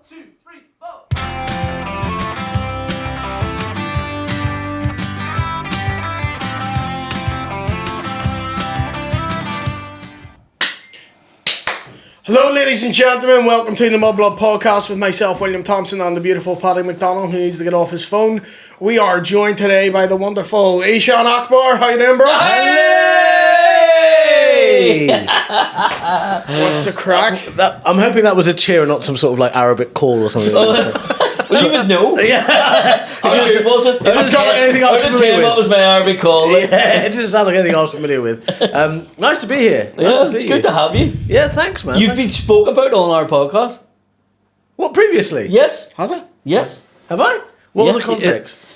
2, 3, 4. Hello ladies and gentlemen, welcome to the Mudblood podcast with myself, William Thompson, and the beautiful Paky Boner, who needs to get off his phone. We are joined today by the wonderful Eshaan Akbar. How you doing, bro? Hey! What's the crack? I'm hoping that was a cheer and not some sort of like Arabic call or something. Well, you would know. Yeah. It wasn't. It doesn't sound like anything I was familiar with. What was my Arabic call? Yeah, it didn't sound like anything I was familiar with. Nice to be here. Nice to it's see good you. to have you. Yeah, thanks, man. You've been spoke about on our podcast. What, previously? Yes. Has it? Yes. Have I? What was Yeah. the context?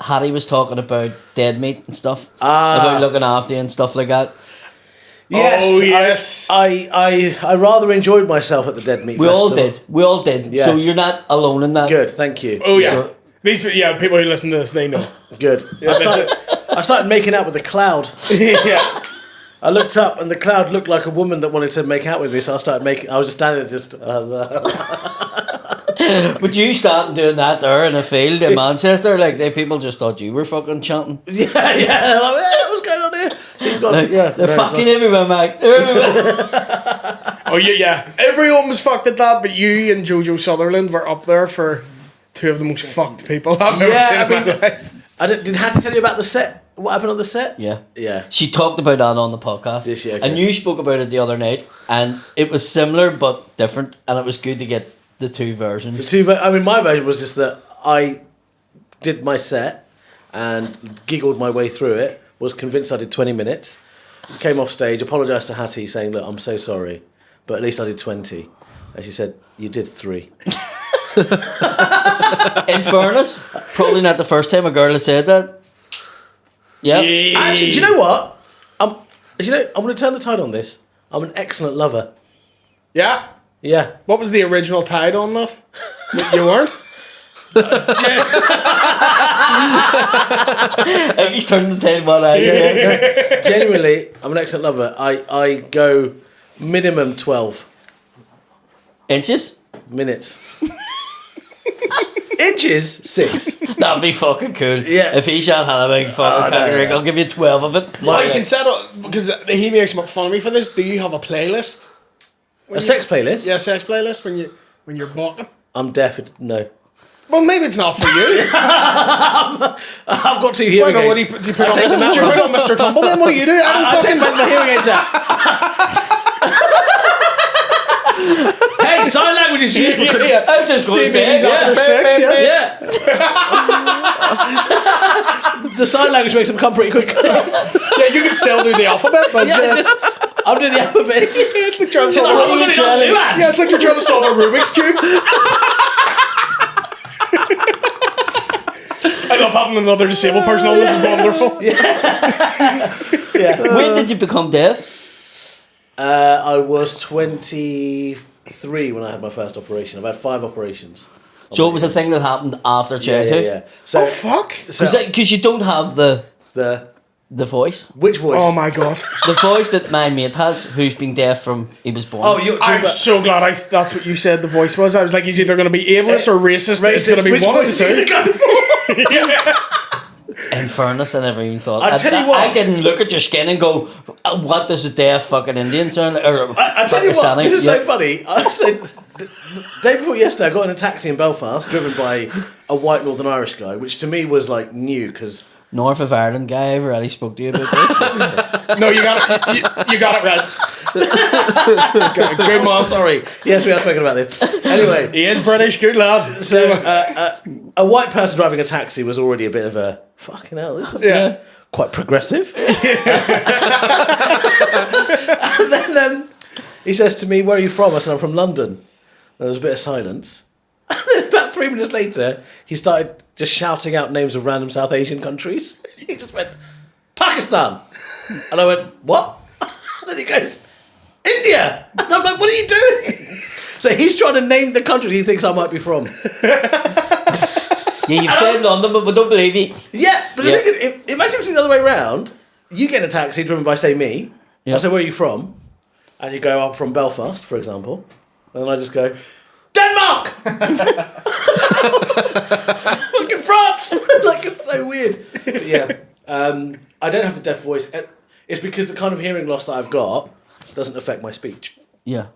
Hattie was talking about dead meat and stuff. Ah. About looking after you and stuff like that. Yes. Oh, yes. I rather enjoyed myself at the Dead Meat We Festival. all did. Yes. So you're not alone in that. Good, thank you. Oh yeah. So- People who listen to this, they know. Good. Yeah, I started making out with the cloud. Yeah. I looked up and the cloud looked like a woman that wanted to make out with me, so I started making. I was just standing there, just. But you starting doing that there in a field in Manchester, like people just thought you were fucking chanting. Yeah. Like, what's going on here? So you've got, They're fucking everywhere, mate. They're everywhere. Oh yeah. Everyone was fucked at that, but you and Jojo Sutherland were up there for two of the most fucked people I've ever seen in my life. Did Hattie tell you about the set? What happened on the set? Yeah. Yeah. She talked about that on the podcast. Did she? Okay. And you spoke about it the other night, and it was similar but different, and it was good to get the two versions. My version was just that I did my set and giggled my way through it, was convinced I did 20 minutes, came off stage, apologised to Hattie saying, look, I'm so sorry, but at least I did 20. And she said, you did 3. In fairness, probably not the first time a girl has said that. Yeah. Actually, do you know what? I'm going to turn the tide on this. I'm an excellent lover. Yeah? Yeah. What was the original tide on that? You weren't? He's turning the tail one eye. Genuinely, I'm an excellent lover. I go minimum 12 Inches? minutes. Inches? 6. That'd be fucking cool. Yeah. If Eshaan had a big fucking cock rig, I'll give you 12 of it. Well, you can settle, because he makes fun of me for this. Do you have a playlist? A sex playlist? Yeah, sex playlist when you're walking. I'm deaf. No. Well, maybe it's not for you. I've got 2 hearing Well, no, aids. do you put on Mr. Tumble then? What do you do? I'll take my hearing aids out. Hey, sign language is useful to Yeah. That's just See good. babies after sex, yeah. The sign language makes them come pretty quick. Yeah, you can still do the alphabet, but I'm doing the alphabet. it's like trying to solve I've only got 2 hands. Yeah, it's like you're trying to solve a Rubik's Cube. I love having another disabled person on. This is wonderful. Yeah. When did you become deaf? I was 23 when I had my first operation. I've had 5 operations. So it was a thing that happened after childhood? Yeah. So, Oh, fuck. Because you don't have the voice. Which voice? Oh, my God. The voice that my mate has, who's been deaf from he was born. Oh, you're talking I'm about so glad that's what you said the voice was. I was like, he's either going to be ableist or racist. It's going to be Which one of voice the is he two. gonna go for? In fairness, I never even thought. I'll tell you what. I didn't look at your skin and go, what does a deaf fucking Indian sound like? Or I tell you what, Pakistani?" this is Yeah. so funny. I said, the day before yesterday, I got in a taxi in Belfast, driven by a white Northern Irish guy, which to me was like new because. North of Ireland guy ever really spoke to you about this? No, you got it. You got it right. Good man. Sorry. Yes, we are spoken about this. Anyway, He is British. Good lad. so a white person driving a taxi was already a bit of a fucking hell. This is Yeah. quite progressive. And then he says to me, "Where are you from?" I said, "I'm from London." And there was a bit of silence. And then about 3 minutes later, he started just shouting out names of random South Asian countries. He just went, "Pakistan." And I went, "What?" And then he goes, "India." And I'm like, "What are you doing?" So he's trying to name the country he thinks I might be from. Yeah, you've said London, but we don't believe you. Yeah, but the thing is, imagine if it's the other way around. You get in a taxi driven by, say, me. Yeah. I say, "Where are you from?" And you go, "I'm from Belfast," for example. And then I just go, Denmark! Fucking France! Like, it's so weird. But yeah. I don't have the deaf voice. It's because the kind of hearing loss that I've got doesn't affect my speech. Yeah.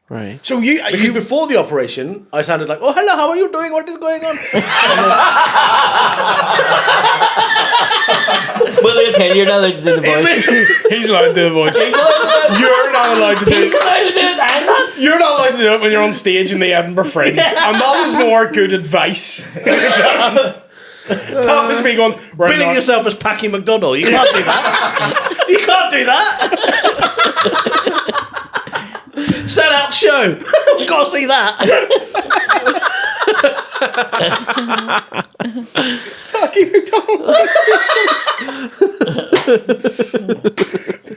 Right. So Because before the operation, I sounded like, oh, hello, how are you doing? What is going on? Will they tell you're not allowed to do the voice? He's allowed to do the voice. You're not allowed to do He's it. allowed to do it, I'm not. You're not allowed to do it when you're on stage in the Edinburgh Fringe. And that was more good advice. That was me going, right, Billing now. yourself as Paky McDonnell. You can't do that. You can't do that. Sell out show. We've got to see that. Paky McDonald's.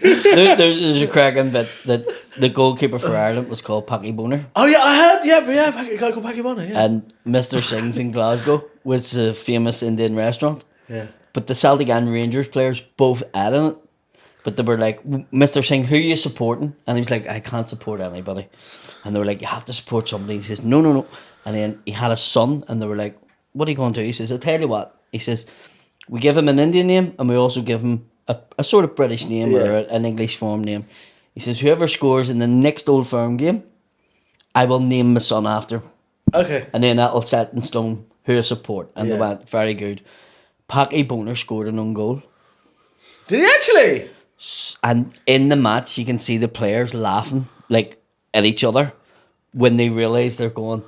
There's a cracking bit that the goalkeeper for Ireland was called Paky Boner. Oh, yeah, I heard. Yeah, a guy called Paky Boner, yeah. And Mr. Singh's in Glasgow was a famous Indian restaurant. Yeah. But the Celtic and Rangers players both added it. But they were like, Mr. Singh, who are you supporting? And he was like, I can't support anybody. And they were like, you have to support somebody. He says, no. And then he had a son, and they were like, what are you going to do? He says, I'll tell you what. He says, we give him an Indian name, and we also give him a sort of British name or an English form name. He says, whoever scores in the next Old Firm game, I will name my son after. Okay. And then that'll set in stone who I support. And they went, very good. Paky Boner scored an own goal. Did he actually? And in the match, you can see the players laughing like at each other when they realise they're going,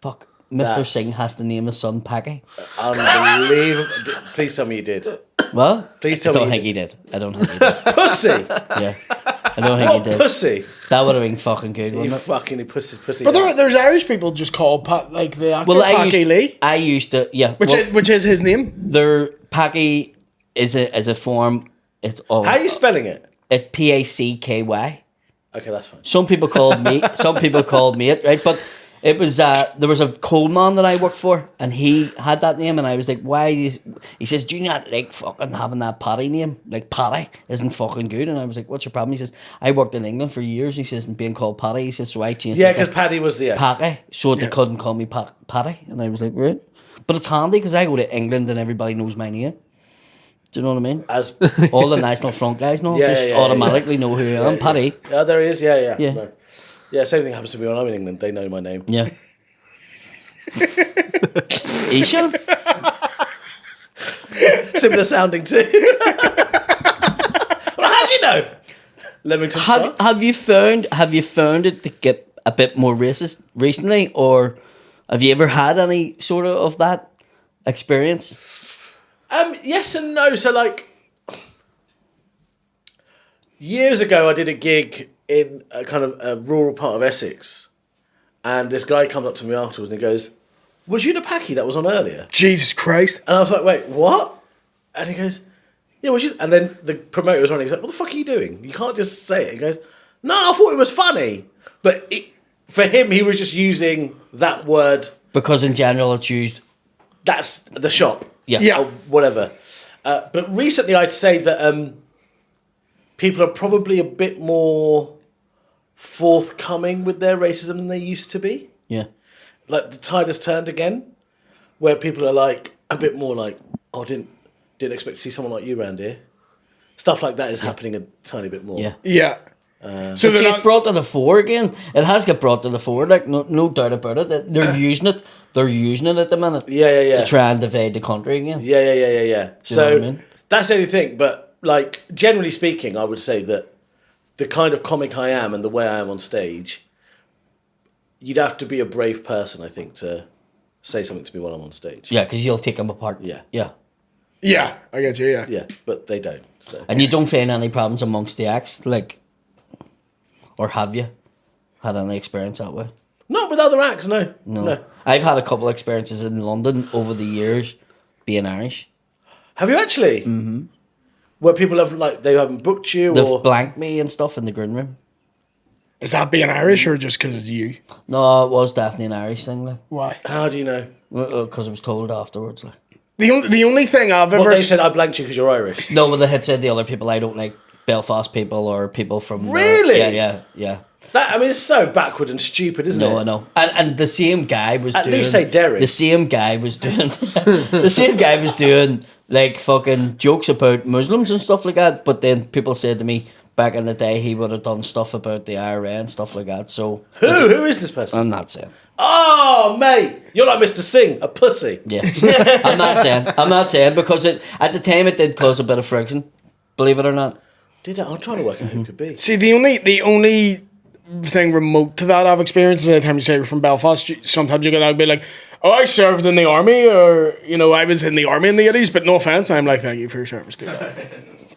fuck, Mr. Singh has to name his son Paky. Unbelievable. Please tell me you did. Well, Please tell I don't me think he did. I don't think he did. Pussy. Yeah. I don't think What he did. pussy? That would have been fucking good, You wouldn't it? fucking pussy. But there's Irish people just called like the actor Paky Lee, I used to, yeah. which is his name. Their Paky is a form. It's all. How are you spelling it? It's Packy. Okay, that's fine. Some people called me it, right? But it was there was a coal man that I worked for, and he had that name, and I was like, why? He says, do you not like fucking having that Paddy name? Like Paddy isn't fucking good. And I was like, what's your problem? He says, I worked in England for years. He says, and being called Paddy. He says, so I changed. Yeah, it to because Paddy was the Packy, so they couldn't call me Paddy. And I was like, right. But it's handy because I go to England and everybody knows my name. Do you know what I mean? As all the National Front guys know, Yeah, just yeah, automatically know who I am. Paddy. Yeah, there he is. Yeah. Yeah. No. Yeah, same thing happens to me when I'm in England. They know my name. Yeah. Eshaan? Similar sounding too. Well, how do you know? Leamington Spa? Have you found it to get a bit more racist recently, or have you ever had any sort of that experience? Yes and no. So, like, years ago, I did a gig in a kind of a rural part of Essex, and this guy comes up to me afterwards and he goes, was you the Packy that was on earlier? Jesus Christ. And I was like, wait, what? And he goes, yeah, was you? And then the promoter was running. He's like, what the fuck are you doing? You can't just say it. He goes, no, I thought it was funny. But for him, he was just using that word. Because in general, it's used. That's the shop. Yeah. Or whatever. But recently, I'd say that people are probably a bit more forthcoming with their racism than they used to be. Yeah. Like, the tide has turned again, where people are like a bit more like, oh, didn't expect to see someone like you around here. Stuff like that is happening a tiny bit more. Yeah. Yeah. So it's brought to the fore again. It has got brought to the fore, like no doubt about it. They're using it. They're using it at the minute. Yeah. To try and divide the country again. Yeah. Do you know So what I mean? that's the only thing. But like, generally speaking, I would say that the kind of comic I am and the way I am on stage, you'd have to be a brave person, I think, to say something to me while I'm on stage. Yeah, because you'll take them apart. Yeah. Yeah, I get you, yeah. Yeah, but they don't. So. And you don't find any problems amongst the acts, like, or have you had any experience that way? Not with other acts, no. I've had a couple of experiences in London over the years being Irish. Have you actually? Mm-hmm. Where people have, like, they haven't booked you They've or... blanked me and stuff in the green room. Is that being Irish or just because it's you? No, it was definitely an Irish thing, like. Why? How do you know? Because I was told afterwards, like. The only thing I've ever... Well, they said I blanked you because you're Irish. No, well, they had said the other people, I don't like Belfast people or people from... Really? Yeah. It's so backward and stupid, isn't it? No, I know. And the same guy was At doing... least say Derry. The same guy was doing... the same guy was doing, like, fucking jokes about Muslims and stuff like that. But then people said to me, back in the day, he would have done stuff about the IRA and stuff like that. So... Who is this person? I'm not saying. Oh, mate. You're like Mr. Singh, a pussy. Yeah. I'm not saying, because at the time it did cause a bit of friction. Believe it or not. Did it? I'm trying to work out who it could be. See, the only thing remote to that I've experienced is anytime you say you're from Belfast, sometimes you can be like, oh, I served in the army, or, I was in the army in the 80s, but no offence, I'm like, thank you for your service. Good.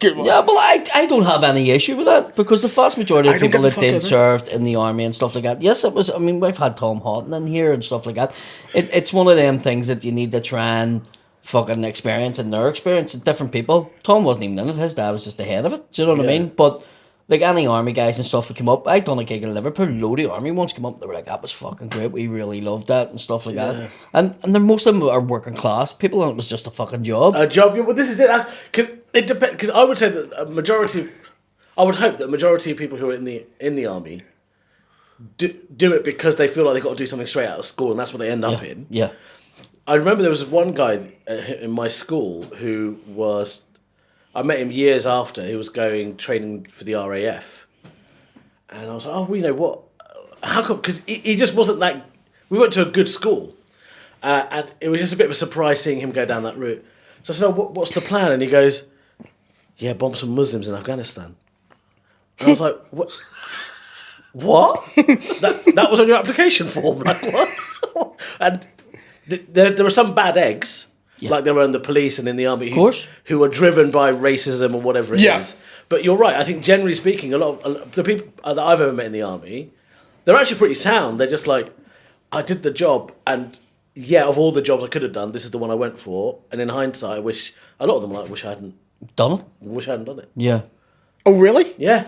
Good one. Yeah, well, I don't have any issue with that, because the vast majority of I don't people give a that fuck did either. served in the army and stuff like that, yes, it was, we've had Tom Houghton in here and stuff like that. It's one of them things that you need to try and fucking experience in their experience. Different people. Tom wasn't even in it, his dad was just the head of it. Do you know what I mean? But like any army guys and stuff that come up, I done a gig in Liverpool, load of army ones come up, they were like, that was fucking great, we really loved that and stuff like that. And then most of them are working class people, and it was just a fucking job. A job? Well, this is it. It depends, because I would say that I would hope that a majority of people who are in the army do it because they feel like they've got to do something straight out of school, and that's what they end up in. Yeah. I remember there was one guy in my school who was... I met him years after. He was training for the RAF. And I was like, oh, what? How come? Because he just wasn't that... We went to a good school. And it was just a bit of a surprise seeing him go down that route. So I said, oh, what's the plan? And he goes, yeah, bomb some Muslims in Afghanistan. And I was like, what? What? that was on your application form? Like, what? And there were some bad eggs... Yeah. Like they were in the police and in the army who were driven by racism or whatever it is. But you're right. I think generally speaking, a lot of the people that I've ever met in the army, they're actually pretty sound. They're just like, I did the job, and of all the jobs I could have done, this is the one I went for. And in hindsight, I wish a lot of them wish I hadn't Done it? Wish I hadn't done it. Yeah. Oh, really? Yeah.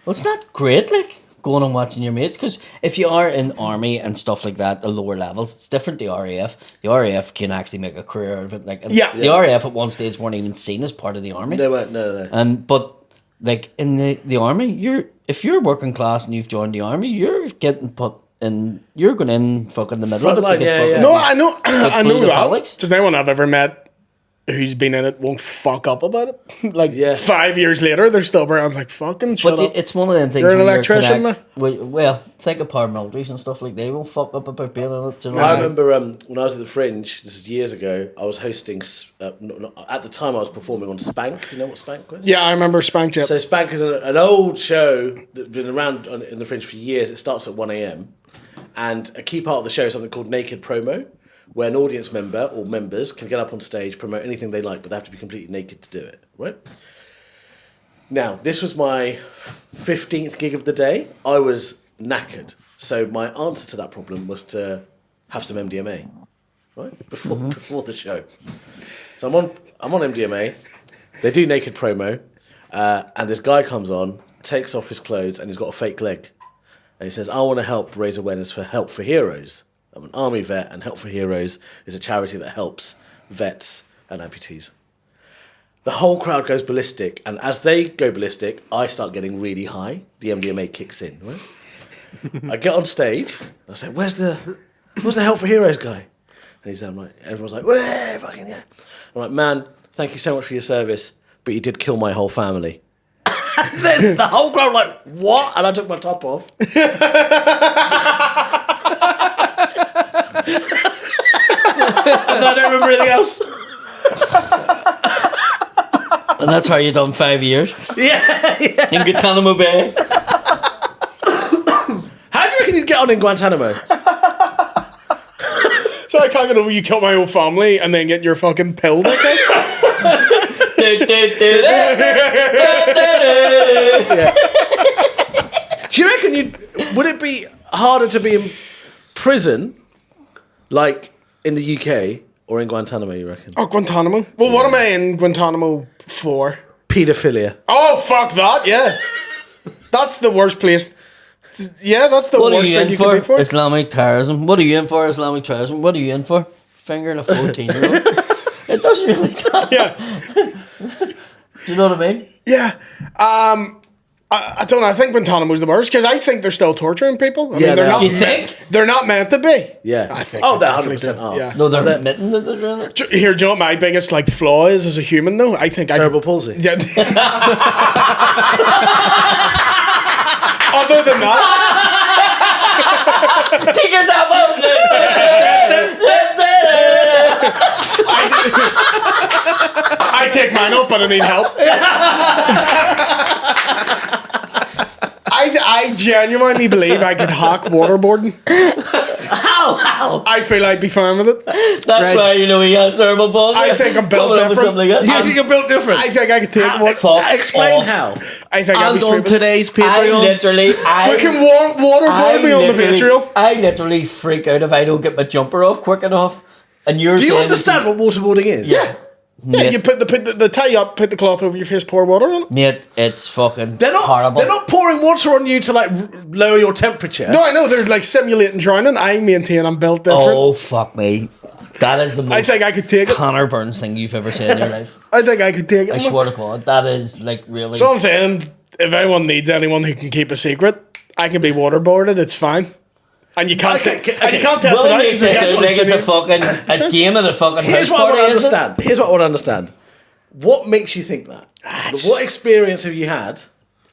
Well, it's not great, like, going and watching your mates, because if you are in army and stuff like that, the lower levels, it's different to the RAF. The RAF can actually make a career out of it. Like, the RAF at one stage weren't even seen as part of the army. They weren't, no. But like in the army, if you're working class and you've joined the army, you're getting put in. You're going in fucking the middle of it. Frontline, to get fucking, No, I know. I know the that. Alex. Does anyone I've ever met who's been in it won't fuck up about it? Like 5 years later, they're still around like fucking shut But up. it's one of them things. You're an when electrician now? Well, think of paramilitaries and stuff like they won't fuck up about being in it. Do you know I what I mean? remember when I was at the Fringe, this is years ago, I was hosting, at the time I was performing on Spank. Do you know what Spank was? Yeah, I remember Spank Jet. So Spank is an old show that's been around in the Fringe for years. It starts at 1 a.m. And a key part of the show is something called Naked Promo, where an audience member or members can get up on stage, promote anything they like, but they have to be completely naked to do it, right? Now, this was my 15th gig of the day. I was knackered. So my answer to that problem was to have some MDMA, right? Before the show. So I'm on MDMA. They do Naked Promo. And this guy comes on, takes off his clothes, and he's got a fake leg. And he says, I want to help raise awareness for Help for Heroes. I'm an army vet, and Help for Heroes is a charity that helps vets and amputees. The whole crowd goes ballistic, and as they go ballistic, I start getting really high. The MDMA kicks in, right? I get on stage, and I say, where's the Help for Heroes guy? And he's there, I'm like, everyone's like, "Wah, fucking yeah." I'm like, man, thank you so much for your service, but you did kill my whole family. And then the whole crowd like, what? And I took my top off. And I don't remember anything else. And that's how you done 5 years Yeah. in Guantanamo Bay. How do you reckon you'd get on in Guantanamo? So I can't get over you killed my whole family and then get your fucking pill that day? Do you reckon would it be harder to be in prison, like in the UK, or in Guantanamo, you reckon? Oh, Guantanamo. Well, what am I in Guantanamo for? Paedophilia. Oh, fuck that, yeah. That's the worst place. Yeah, that's the What are worst you thing in you could be for. Islamic terrorism. What are you in for? Islamic terrorism. What are you in for? Fingering a 14-year-old. It doesn't really matter. Yeah. Do you know what I mean? Yeah. I don't know. I think Guantanamo's the worst because I think they're still torturing people. I mean, Yeah, they're they not. are. You think? They're not meant to be. Yeah. I think. Oh, they they're definitely 100% do. are. Yeah. No, they're admitting that they're doing it. Here, do you know what my biggest like flaw is as a human though? I think Cerebral palsy. Yeah. Other than that, Take your top out. I take mine off, but I need help. I genuinely believe I could hack waterboarding. How? I feel I'd be fine with it. That's why you know he has cerebral palsy. I think I'm built Coming up with different. something like that. You think you're built different? I think I could take one. Fuck Explain off. how. I think I'd be And straight on with it. today's I Patreon, We can waterboard me on the Patreon. I literally freak out if I don't get my jumper off quick enough. And you're Do you saying understand what waterboarding is? Yeah. Yeah, Mate, you put the tie up, put the cloth over your face, pour water on it. mate, it's fucking They're not. horrible. They're not pouring water on you to like lower your temperature. No, I know they're like simulating drowning. I maintain I'm built different. Oh fuck me! That is the most I think I could take it. Connor Burns thing you've ever seen in your life. I think I could take it. I swear to God, that is like really. So I'm saying, if anyone needs anyone who can keep a secret, I can be waterboarded. It's fine, and you can't Okay, and you can't test Willie it out. makes 'cause it it's sound like it's a engineered. fucking a game at a fucking Here's house what I want party, to isn't it? understand. Here's what I want to understand. What makes you think that? What experience have you had?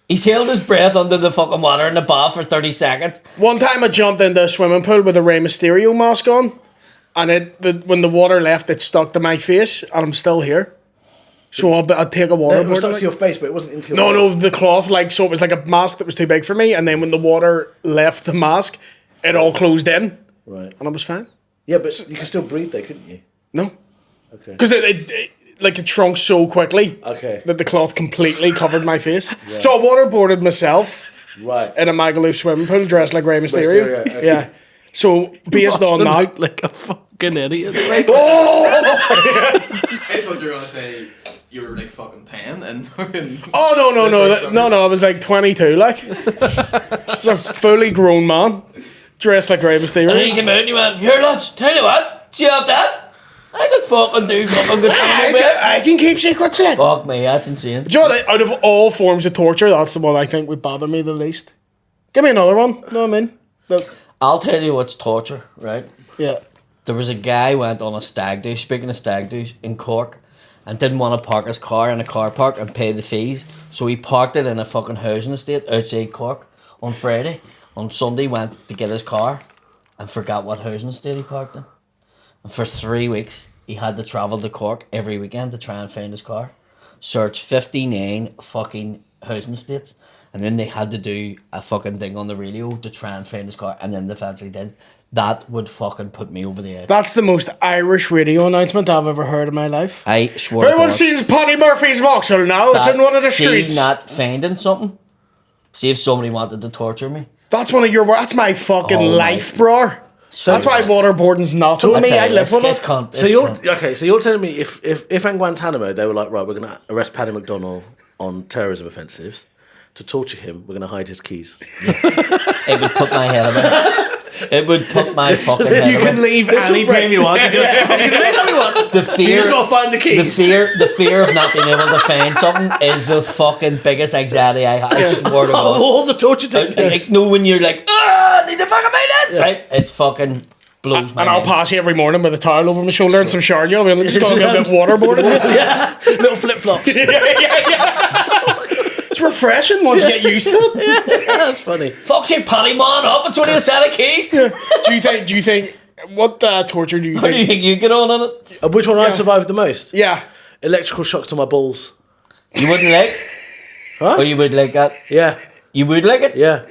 He's held his breath under the fucking water in the bath for 30 seconds. One time I jumped into a swimming pool with a Rey Mysterio mask on, and when the water left, it stuck to my face, and I'm still here. So I'd take a It was waterboard. stuck like- to your face, but it wasn't into your No, the cloth, like, so it was like a mask that was too big for me, and then when the water left the mask, it all closed in, Right. and I was fine. Yeah, but you can still breathe though, couldn't you? No. Okay. Because it shrunk so quickly Okay. that the cloth completely covered my face. So I waterboarded myself Right. in a Magaluf swimming pool dressed like Rey Mysterio. Mysterio, okay. Yeah. So based must on have that, looked like a fucking idiot. Like, I thought you were gonna say you were like fucking 10 and fucking. oh no, I was like 22, like a fully grown man dressed like Rey And he Mysterio. came out and he went, "Here, lads, tell you what, do you have that? I could fucking do fucking good I can keep secrets in. Fuck me, that's insane. Do you know what, out of all forms of torture, that's the one I think would bother me the least. Give me another one. You know what I mean? I'll tell you what's torture, right? Yeah. There was a guy went on a stag do, speaking of stag do's, in Cork, and didn't want to park his car in a car park and pay the fees. So he parked it in a fucking housing estate outside Cork on Friday. On Sunday went to get his car and forgot what housing estate he parked in. And for 3 weeks he had to travel to Cork every weekend to try and find his car. Search 59 fucking housing estates. And then they had to do a fucking thing on the radio to try and find his car, and then they fancy did. That would fucking put me over the edge. That's the most Irish radio announcement I've ever heard in my life. I swear. If anyone to God, sees Paddy Murphy's Vauxhall now, it's in one of the streets. See not finding something. See if somebody wanted to torture me. That's one of your. That's my fucking Oh, life, bro. That's why waterboarding's not for me. I live with it. So you're telling me if in Guantanamo they were like, right, we're gonna arrest Paddy McDonnell on terrorism offences. To torture him, we're going to hide his keys. It would put my head about it. It would put my fucking head you can about leave anytime you want. You just the fear. You just got to find the keys. The fear of not being able to find something is the fucking biggest anxiety I have. I swear to God. All the torture techniques. Like, no, when you're like, I need to fucking find this, right? It fucking blows my And I'll mind. pass you every morning with a towel over my shoulder and some Sharjah. I'm just going to get a bit waterboarded. Yeah, little flip flops. It's refreshing once you get used to it. That's funny. Fuck's sake, Paddy, man up. It's only a set of keys. Do you think? What torture do you How do you think? think you get on in it? And which one I survived the most? Yeah. Electrical shocks to my balls. You wouldn't like? Huh? Or you would like that? Yeah, You would like it? yeah.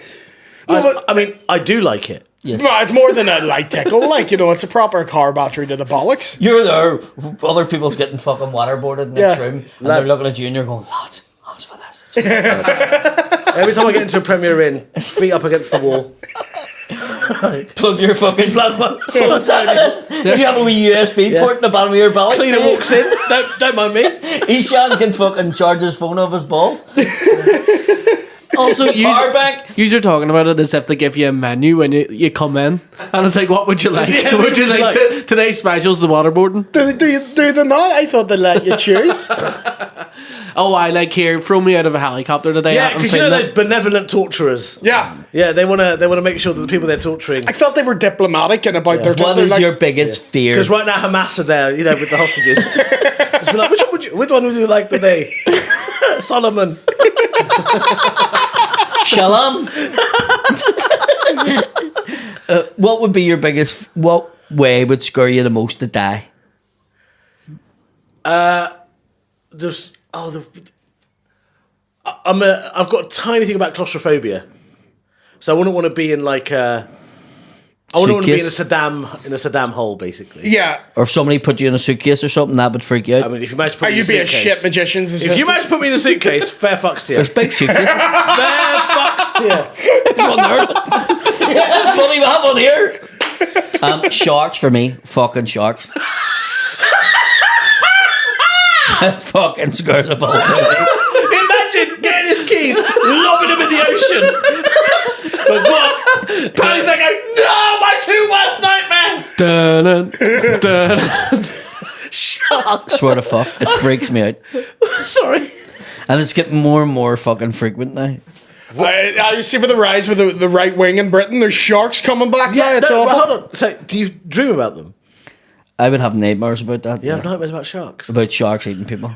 No, but- I mean, I do like it. Yes. Well, it's more than a light tickle. Like, it's a proper car battery to the bollocks. You're there, other people's getting fucking waterboarded in the next Yeah. room, and they're looking at you and you're going, lads, thanks for this. Every time I get into a Premier Inn, feet up against the wall. Plug your fucking phones out. You have a wee USB port in the bottom of your belly. Cleaner walks in. Don't mind me. Eshaan can fucking charge his phone off his balls. also, It's a power bank. You're talking about it as if they give you a menu when you come in, and it's like, what would you like? Yeah, would you like today's special's the waterboarding? Do they not? I thought they let you choose. oh, I like here, throw me out of a helicopter today. Yeah, and because you film know it. those benevolent torturers. Yeah. Yeah, they want to make sure that the people they're torturing. I felt they were diplomatic and about their What they're is like, your biggest fear? Because right now Hamas are there, you know, with the hostages. It's been like, which one would you like today? Solomon. Shalom. What would be your biggest? What way would scare you the most to die? There's I've got a tiny thing about claustrophobia, so I wouldn't want to be in like I wouldn't want to be in a Saddam hole, basically. yeah. Or if somebody put you in a suitcase or something, that would freak you out. I mean, if you manage to put Are me you in a being suitcase, shit magician's if assistant? you manage to put me in a suitcase, fair fucks to you. There's big suitcases. Fair fucks to you. There's one there. Funny, we have one here. Sharks for me. Fucking sharks. That's fucking scared the balls out of me. Imagine getting his keys, lobbing them in the ocean. But what? Paddy's like, no, my 2 worst nightmares. Dun-dun, dun. Sharks. Swear to fuck. It freaks me out. Sorry. And it's getting more and more fucking frequent now. I see with the rise with the right wing in Britain, there's sharks coming back now. It's no, but awful. hold on. So, do you dream about them? I would have nightmares about that. You have nightmares about sharks. About sharks eating people.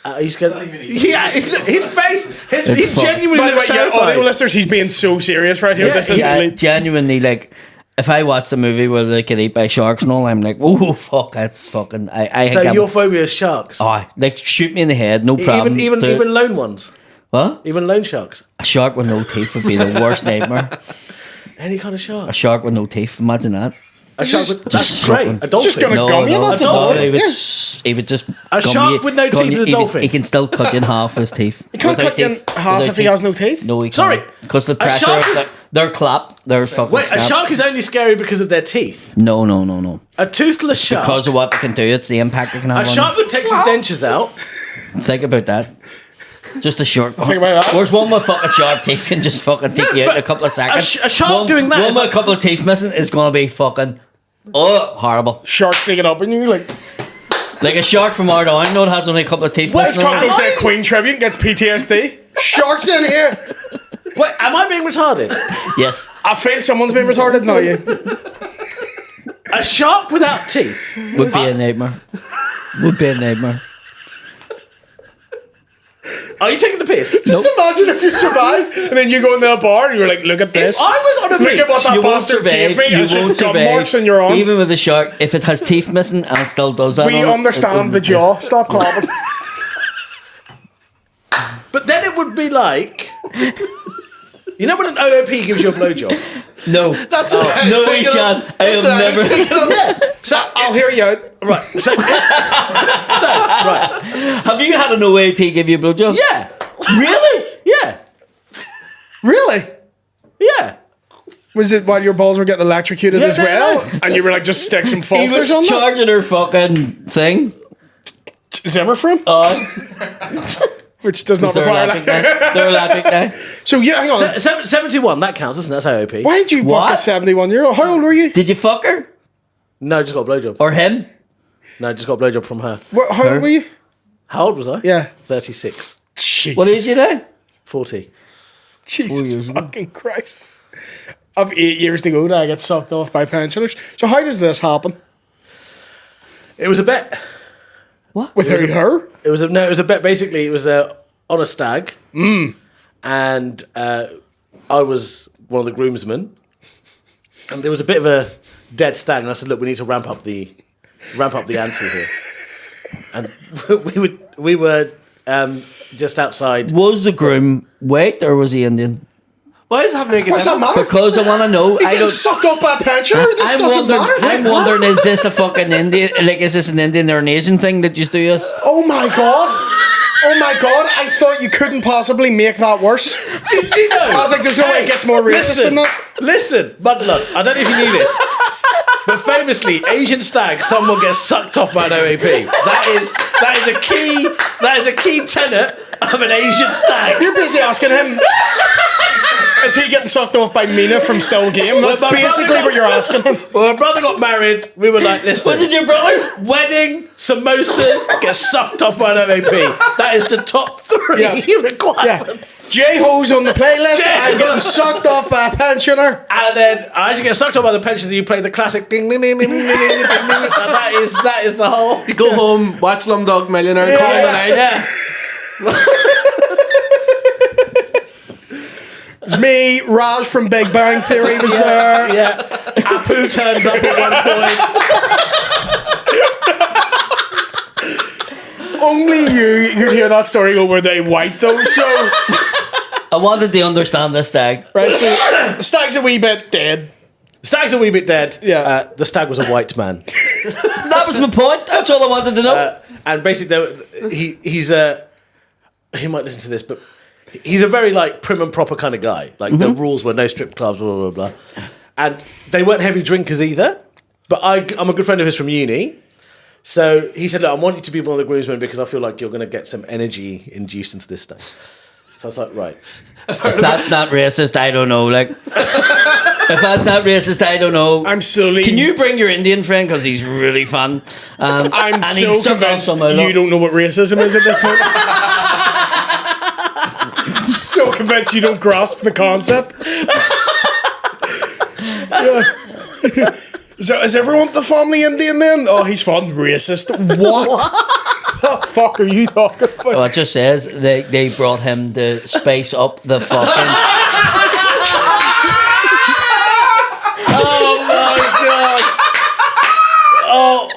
Are you scared? Yeah, his face. He It's genuinely By the way, looks yeah, terrified. audio listeners, he's being so serious right here. Yeah, This isn't Yeah, elite. genuinely, like, if I watched a movie where they get eat by sharks and all, I'm like, oh, fuck, that's fucking... I So think your phobia is sharks. Oh, like, shoot me in the head, no problem. even Do it. lone ones. What? Even lone sharks. A shark with no teeth would be the worst nightmare. Any kind of shark. A shark with no teeth, imagine that. A shark with, that's just great. fucking- A dolphin. Just gonna gum you, that's a dolphin. he would, Yeah. he would just... A gum shark you- with no gum teeth you- is a he would- dolphin. He can still cut you in half with his teeth. You can't Without cut you in teeth. half Without if he has no teeth. No, he Sorry. can't. Because the A pressure... shark is- They're clapped. They're fucking Wait, a snapped. shark is only scary because of their teeth. No. A toothless shark. Because of what they can do, it's the impact they can have A on shark that takes his dentures out. you. Think about that. Just a short one. Think about that. Where's one with fucking sharp teeth can just fucking take you out in a couple of seconds. a shark one, doing that One is with like- a couple of teeth missing is going to be fucking... Oh, horrible. Shark sneaking up and you're like, Like a shark from our down, no, it has only a couple of teeth this missing. cup on it. goes to a Queen tribute, gets PTSD. Sharks in here. Wait, am I being retarded? Yes. I feel someone's been retarded, not you. A shark without teeth. Would be a nightmare. Would be a nightmare. Are you taking the piss? Just imagine if you survive and then you go into a bar and you're like, look at this. If I was on a Look beach, at what that You won't bastard survive. gave me. You It's won't just gum survive. marks on your arm. Even with a shark, if it has teeth missing and it still does that. We on it, understand it the jaw. Stop clapping. but then it would be like, you know when an OOP gives you a blowjob. No. That's No, Eshaan. I have never. So I'll hear you out. right, so right, Have you had an OAP give you a blowjob? yeah, Really? yeah, Really? yeah. Was it while your balls were getting electrocuted Yeah, as no, well? no. And you were like, just stick some He falsers was on that? charging her fucking thing. Zimmer from? Which does not They're require electric that. now. They're electric now. So, yeah, hang on. 71, that counts, doesn't it? That's OOP. Why did you book a What? 71-year-old? How old were you? Did you fuck her? No, just got a blowjob. Or him? No, just got a blowjob from her. How old were you? How old was I? Yeah. 36. Jesus. What is you now? 40. Jesus fucking Christ. I've 8 years to go now. I get sucked off by pensioners. So how does this happen? It was a bet. With her? It was a bet. Basically, it was on a stag, and I was one of the groomsmen, and there was a bit of a dead stag, and I said, "Look, we need to ramp up the ante here." And we were just outside. Was the groom white or was he Indian? Why is that making What's that matter? Because I want to know. He's I getting don't. sucked off by a pensioner? This doesn't matter. I'm wondering, is this a fucking Indian? Like, is this an Indian or an Asian thing that you do us? Oh my god. Oh my god. I thought you couldn't possibly make that worse. Did you know? I was like, there's no way it gets more racist than that. Listen, Mudblood, I don't know if you knew this, but famously, Asian stag, someone gets sucked off by an OAP. That is a key tenet of an Asian stag. You're busy asking him. Is he getting sucked off by Mina from Still Game? That's Well, my basically brother what you're asking him. Well, my brother got married. We were like, listen. Was it your brother? Wedding, samosas, get sucked off by an OAP. That is the top 3 Yeah. requirements. J-Ho's on the playlist. I'm getting sucked off by a pensioner. And then as you get sucked off by the pensioner, you play the classic ding ding ding ding ding ding ding. ding. That is the whole. You go home, watch Slumdog Millionaire, call it a night. Yeah. It's me, Raj from Big Bang Theory was there. Yeah. Apu turns up at one point. Only you could hear that story go, were they white though? So, I wanted to understand this stag. right, so the stag's a wee bit dead. Stag's a wee bit dead. Yeah. The stag was a white man. That was my point. That's all I wanted to know. And basically, he's a. He might listen to this, but he's a very like prim and proper kind of guy. Like the rules were no strip clubs, blah blah blah, blah. And they weren't heavy drinkers either. But I'm a good friend of his from uni, so he said, "Look, I want you to be one of the groomsmen because I feel like you're going to get some energy induced into this stuff." So I was like, "Right." If that's not racist, I don't know. Like, if that's not racist, I don't know. I'm slowly. Can you bring your Indian friend because he's really fun? I'm and so he'd suck off convinced someone you else. don't know what racism is at this point. So convinced you don't grasp the concept. Yeah. Is everyone the family Indian then? Oh, he's fun. Racist. What? What the fuck are you talking about? Well, it just says they brought him to spice up the fucking. Oh my god! Oh,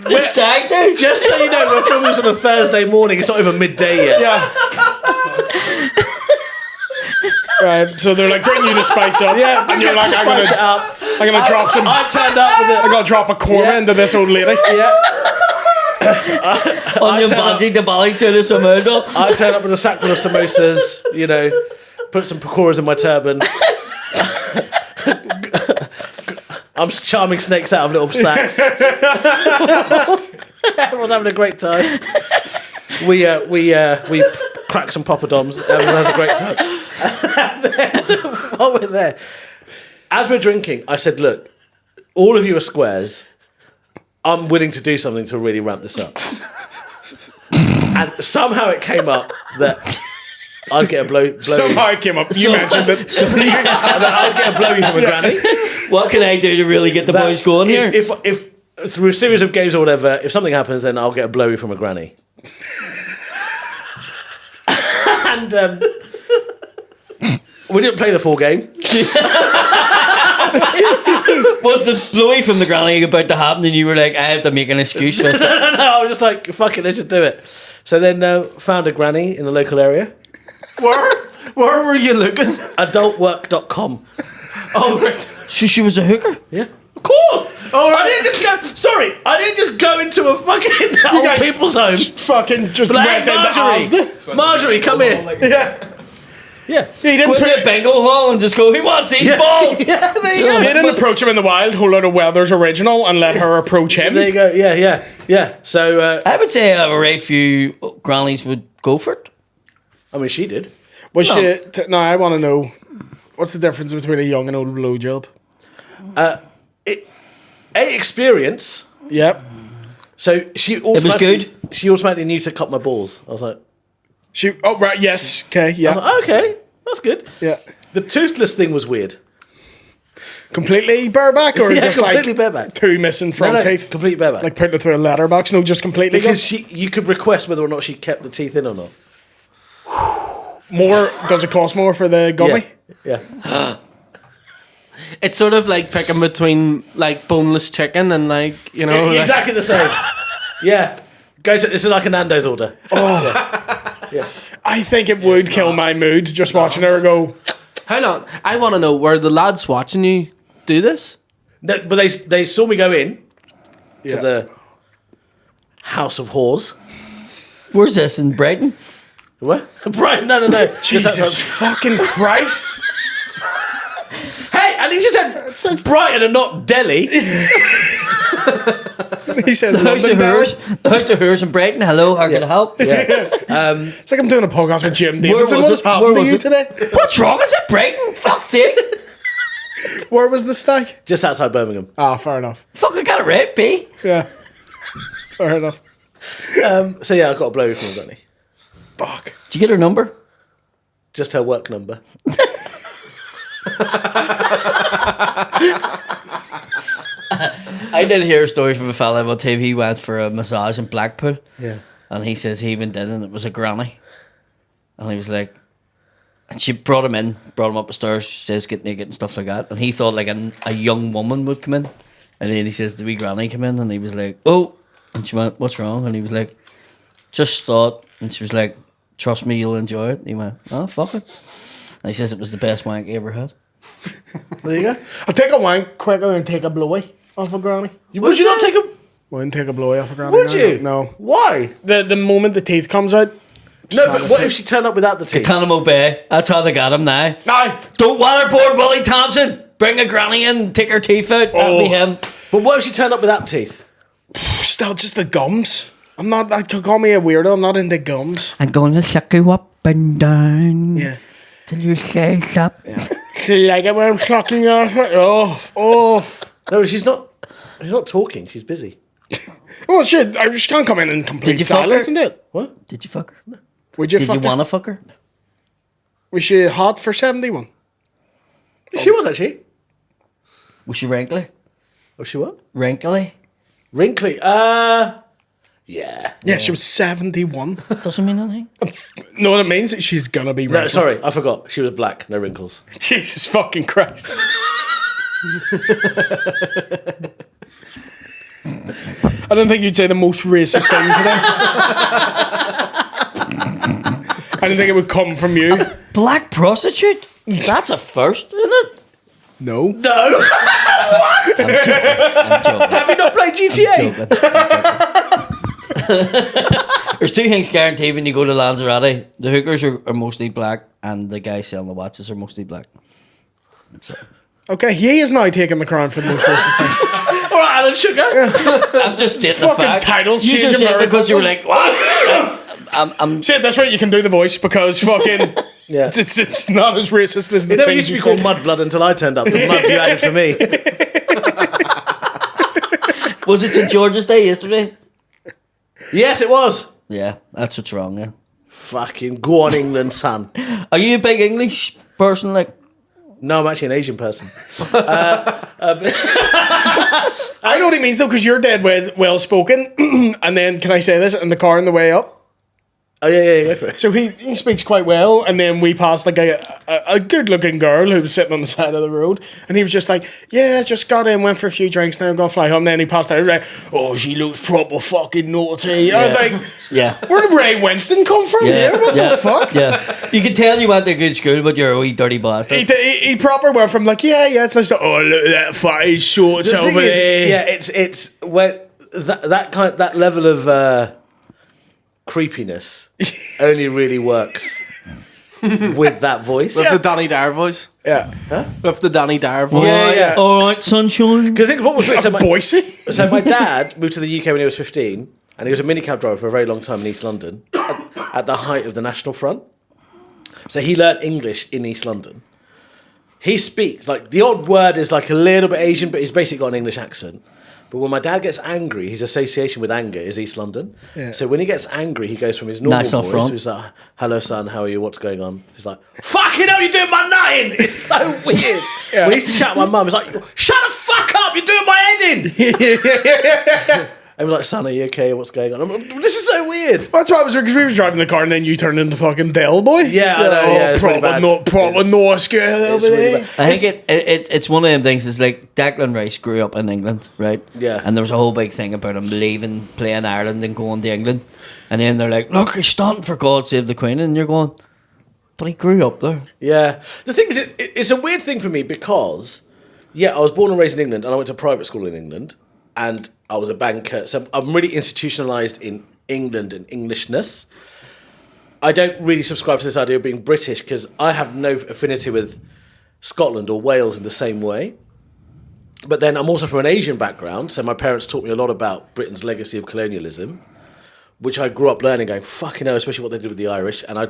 The stag dude. just so you know, we're filming this on a Thursday morning. It's not even midday yet. Yeah. Right, so they're like, bring you to spice up. Yeah, and you're like, I'm spice it gonna up. drop some. I turned up with I'm it. gonna drop a korma Yeah. into this old lady. Yeah, On your turn up- body, the body to the Samuel. I turned up with a sack full of samosas. You know, put some pakoras in my turban. I'm charming snakes out of little sacks. Everyone's having a great time. We crack some poppadoms. Everyone has a great time. And then, while we're there, as we're drinking, I said, "Look, all of you are squares. I'm willing to do something to really ramp this up." And somehow it came up that I'd get a blowy. Somehow it came up. You mentioned it. I'd get a blowy from a granny. What can I do to really get the boys going here? If through a series of games or whatever, if something happens, then I'll get a blowy from a granny. And we didn't play the full game. Was the blowy from the granny about to happen and you were like, I have to make an excuse for it? No, I was just like, fuck it, let's just do it. So then found a granny in the local area. Where were you looking? Adultwork.com. Oh, right. So she was a hooker? Yeah. Of course! I didn't just go. Sorry, I didn't just go into a fucking old guys- people's home. Fucking just But went hey, into Asda. Marjorie, come here. Yeah. Yeah. He Go didn't into a bingo hall and just go, who wants these balls? Yeah, there you go. He didn't approach him in the wild, hold out a Weathers original, and let her approach him. There you go. Yeah. So, I would say a very few grannies would go for it. I mean, she did. Was she? No, I want to know what's the difference between a young and old blowjob. Experience. Yep. So she automatically, good? She automatically knew to cut my balls. I was like, She. Oh right. Yes. Okay. Yeah. okay, that's good. Yeah. The toothless thing was weird. Completely bareback, or Yeah, just completely like bareback. two missing front teeth, complete bareback. like putting it through a letterbox. No, just completely. Because you could request whether or not she kept the teeth in or not. More. Does it cost more for the gummy? Yeah. It's sort of like picking between like boneless chicken and like, you know. like- Exactly the same. Yeah. This is like a Nando's order. I think it would kill my mood just watching her go. Hold on. I want to know, were the lads watching you do this? No, but they saw me go in Yeah. to the House of Whores. Where's this, in Brighton? What? Brighton? No. Jesus fucking Christ! Hey, at least you said Brighton and not Delhi. He says, The House London of Bell. Hers. The House of Hers in Brighton. Hello, how can I help? It's like I'm doing a podcast with Jim Where Davidson. was What has it? Where happened to was you it? today? What's wrong? Is it Brighton? Fuck's sake. Where was the stag? Just outside Birmingham. Ah, fair enough. Fuck, I got it right, B. Yeah. Fair enough. So yeah, I got a blow from her, Danny. Fuck. Did you get her number? Just her work number. I did hear a story from a fella about TV. He went for a massage in Blackpool. Yeah. And he says he even did, and it was a granny. And he was like, and she brought him up the stairs, she says get naked and stuff like that. And he thought like a young woman would come in. And then he says, the wee granny come in? And he was like, oh. And she went, what's wrong? And he was like, just thought. And she was like, trust me, you'll enjoy it. And he went, oh, fuck it. And he says it was the best wank he ever had. There you go. I'll take a wank quicker than take a blowy off a granny. Would you not take a... Wouldn't take a blowy off a granny. Would you? No. Why? The moment the teeth comes out. No, but what if she turned up without the teeth? Guantanamo Bay. That's how they got him now. No. Don't waterboard Willie Thompson. Bring a granny in, take her teeth out. That'll be him. But what if she turned up without teeth? Still just the gums. I'm not, I could call me a weirdo. I'm not into gums. I'm gonna suck you up and down. Yeah. Till you say stop. Yeah. See, like it when I'm sucking your foot. Oh. No, she's not talking. She's busy. Well, shit. I just can't come in complete Did you fuck silence her? and do it. What? Did you fuck her? No. Would you Did fuck you her? wanna fuck her? Was she hot for 71? She was actually. Was she wrinkly? Was she what? Wrinkly? Wrinkly. Yeah. Yeah, she was 71. Doesn't mean anything. Know what it means? She's gonna be No, wrinkly. sorry, I forgot. She was black, no wrinkles. Jesus fucking Christ. I don't think you'd say the most racist thing today. I don't think it would come from you. Black prostitute? That's a first, isn't it? No. No! I'm joking. Have you not played GTA? There's two things guaranteed when you go to Lanzarote. The hookers are mostly black, and the guys selling the watches are mostly black. So, Okay, he is now taking the crown for the most racist thing. Alright, Alan Sugar. I'm just stating the Fucking fact. titles You change just said very because you were quickly. like, what? I'm See, that's right, you can do the voice because fucking Yeah. it's not as racist as the It never things used to be you called think. Mudblood until I turned up. The mud you added for me. Was it St. George's Day yesterday? Yes, it was. Yeah, that's what's wrong, yeah. Fucking go on, England, son. Are you a big English person? Like, No, I'm actually an Asian person. I know what he means though, because you're dead well spoken. And then, can I say this, in the car on the way up? Oh, yeah, go for it. So he speaks quite well, and then we passed like a good looking girl who was sitting on the side of the road, and he was just like, yeah, just got in, went for a few drinks, now I'm gonna fly home. Then he passed out, he was like, oh, she looks proper fucking naughty. I was like, yeah. where did Ray Winston come from here? What the fuck? Yeah. You can tell you went to a good school, but you're a wee dirty bastard. He proper went from like, yeah, it's nice to, oh, look at that fatty shorts The thing over is, there. yeah, it's when that level of creepiness only really works with that voice. With the Danny Dyer voice. Yeah. With the Danny Dyer voice. Yeah. All right, sunshine. Because I think what was weird, That's Boise. so my dad moved to the UK when he was 15, and he was a minicab driver for a very long time in East London, at the height of the National Front. So he learnt English in East London. He speaks, like, the odd word is like a little bit Asian, but he's basically got an English accent. But when my dad gets angry, his association with anger is East London. Yeah. So when he gets angry, he goes from his normal National voice, Front. he's like, hello son, how are you, what's going on? He's like, fucking hell, you're doing my nutting! It's so weird. Yeah. When he used to shout at my mum, he's like, shut the fuck up, you're doing my head in! And we're like, son, are you okay? What's going on? I'm like, this is so weird. That's why I was because we were driving the car and then you turned into fucking Del Boy. Yeah, I know, yeah, it's really bad. Proper It's- Norse girl over really there. bad. I think it's one of them things. It's like Declan Rice grew up in England, right? Yeah. And there was a whole big thing about him leaving, playing Ireland, and going to England. And then they're like, "Look, he's starting for God Save the Queen," and you're going, "But he grew up there." Yeah. The thing is, it's a weird thing for me because, yeah, I was born and raised in England and I went to private school in England and I was a banker. So I'm really institutionalised in England and Englishness. I don't really subscribe to this idea of being British because I have no affinity with Scotland or Wales in the same way. But then I'm also from an Asian background, so my parents taught me a lot about Britain's legacy of colonialism, which I grew up learning, going, fucking hell, especially what they did with the Irish. And I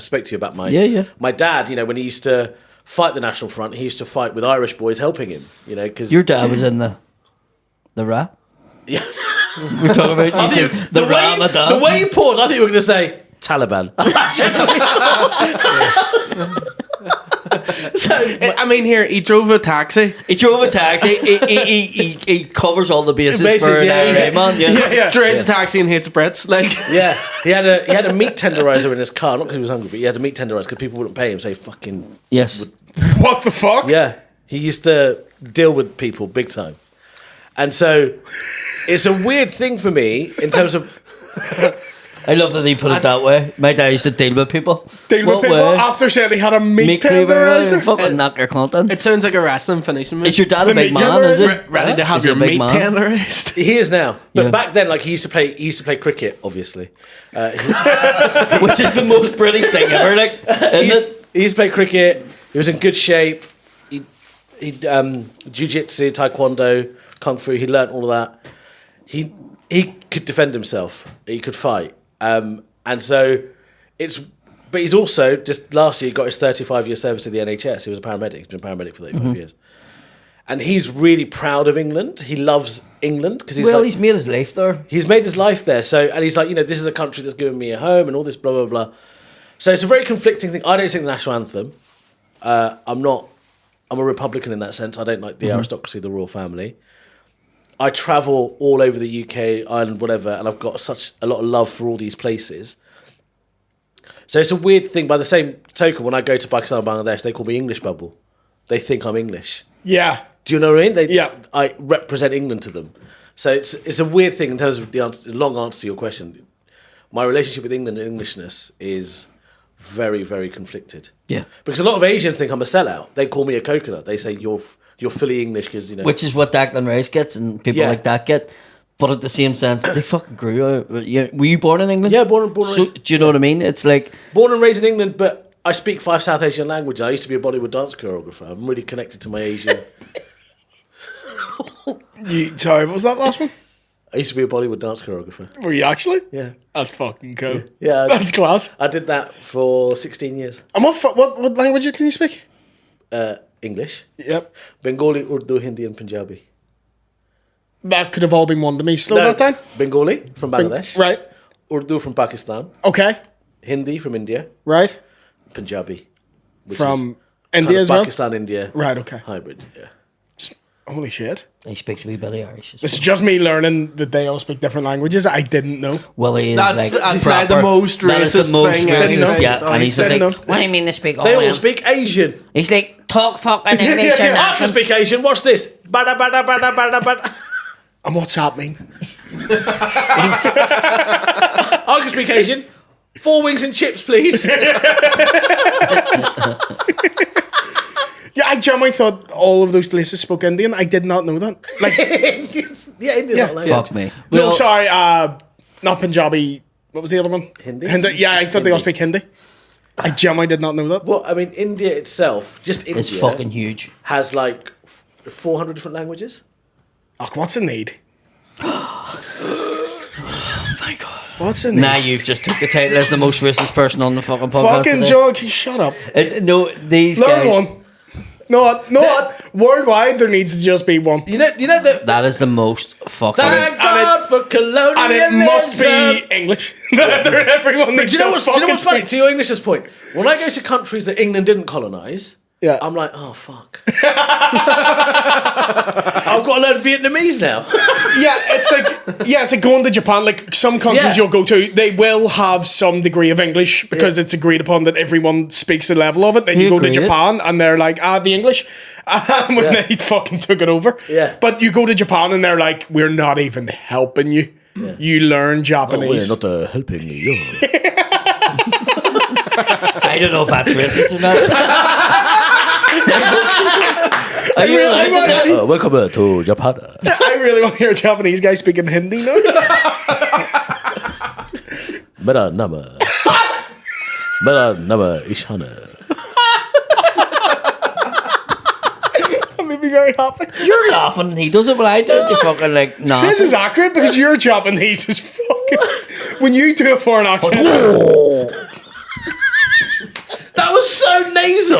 spoke to you about my dad, when he used to fight the National Front, he used to fight with Irish boys helping him, because... Your dad was in the rap? Yeah. We're talking about you said the Ramadan. The way you paused, I think you were going to say Taliban. So, I mean, here, he drove a taxi. He covers all the bases Basically, for an IRA man. Yeah. Drives a taxi and hits Brits. Like, Yeah, he had a meat tenderizer in his car, not because he was hungry, but he had a meat tenderizer because people wouldn't pay him, so he fucking... Yes. What the fuck? Yeah, he used to deal with people big time. And so it's a weird thing for me in terms of... I love that he put it that way. My dad used to deal with people. After saying he had a meat tenderizer. Fucking knock your cunt in. it sounds like a wrestling finishing move. Is your dad a The big meat man, is tenderizer? it? Ready to have Is he your a big meat man? tenderized? He is now. But Yeah. back then, like, he used to play cricket, obviously. Which is the most British thing ever, like, isn't it? He used to play cricket. He was in good shape. He jiu-jitsu, taekwondo, kung fu. He learnt all of that. He could defend himself. He could fight. And so but he's also, just last year, got his 35-year service to the NHS. He was a paramedic. He's been a paramedic for 35 years. And he's really proud of England. He loves England because He's made his life there. he's made his life there. So, and he's like, this is a country that's given me a home and all this blah, blah, blah. So it's a very conflicting thing. I don't sing the national anthem. I'm a Republican in that sense. I don't like the aristocracy, the royal family. I travel all over the UK, Ireland, whatever, and I've got such a lot of love for all these places. So it's a weird thing. By the same token, when I go to Pakistan and Bangladesh, they call me English bubble. They think I'm English. Yeah. Do you know what I mean? Yeah. I represent England to them. So it's a weird thing in terms of the long answer to your question. My relationship with England and Englishness is very, very conflicted. Yeah. Because a lot of Asians think I'm a sellout. They call me a coconut. They say you're fully English because, Which is what Declan Rice gets and people Yeah. like that get. But at the same sense, they fucking grew out. Yeah. Were you born in England? Yeah, born and So, raised. do you know what I mean? It's like... Born and raised in England, but I speak 5 South Asian languages. I used to be a Bollywood dance choreographer. I'm really connected to my Asian... Sorry, what was that last one? I used to be a Bollywood dance choreographer. Were you actually? Yeah. That's fucking cool. Yeah. That's class. I did that for 16 years. And what languages can you speak? English, Yep. Bengali, Urdu, Hindi and Punjabi. That could have all been one to me. Slow that down. Bengali from Bangladesh. Right. Urdu from Pakistan. Okay. Hindi from India. Right. Punjabi. which From is India kind of as well? Pakistan, India. Right, okay. Hybrid, yeah. Holy shit. He speaks a wee bit of Irish. This is just me learning that they all speak different languages. I didn't know. Willie is That's like like proper, the most that is the racist most thing racist, ever. yeah. Oh, And he's didn't just like, know. what do you mean they speak all They all them? speak Asian. He's like, talk fucking English and I can nothing. speak Asian. Watch this. Bada, bada, bada, bada, bada. And what's that mean? I can speak Asian. 4 wings and chips, please. Yeah, I genuinely thought all of those places spoke Indian. I did not know that. Like, Indians Yeah. not like Fuck me. no, sorry, not Punjabi. What was the other one? Hindi? Yeah, I thought they all speak Hindi. I genuinely did not know that. Well, I mean, India itself, just India, It's fucking huge. has like 400 different languages. Oh, what's the need? My God. What's the need? Now you've just took the title as the most racist person on the fucking podcast. Fucking today. joke. Shut up. No, these Learn guys. one. No, what? Worldwide, there needs to just be one. You know that. That is the most fucking. Thank God for colonialism. And it must be English. Everyone But needs do you know to what's fucking funny? speak. To your English's point, when I go to countries that England didn't colonise, Yeah. I'm like, oh fuck. I've got to learn Vietnamese now. It's like going to Japan. Like some countries Yeah. you'll go to, they will have some degree of English because it's agreed upon that everyone speaks the level of it. Then you go to agreed. Japan and they're like, the English. When they fucking took it over. Yeah. But you go to Japan and they're like, we're not even helping you. You learn Japanese. helping you. I don't know if that's racist or not. Are you like Welcome to Japan. I really want to hear a Japanese guy speaking Hindi now. Mera nama Eshaan. That'd made me very happy. You're laughing. He does it when I do it. You fucking like, nah. This is accurate because you're Japanese as fucking. When you do a foreign accent, That was so nasal.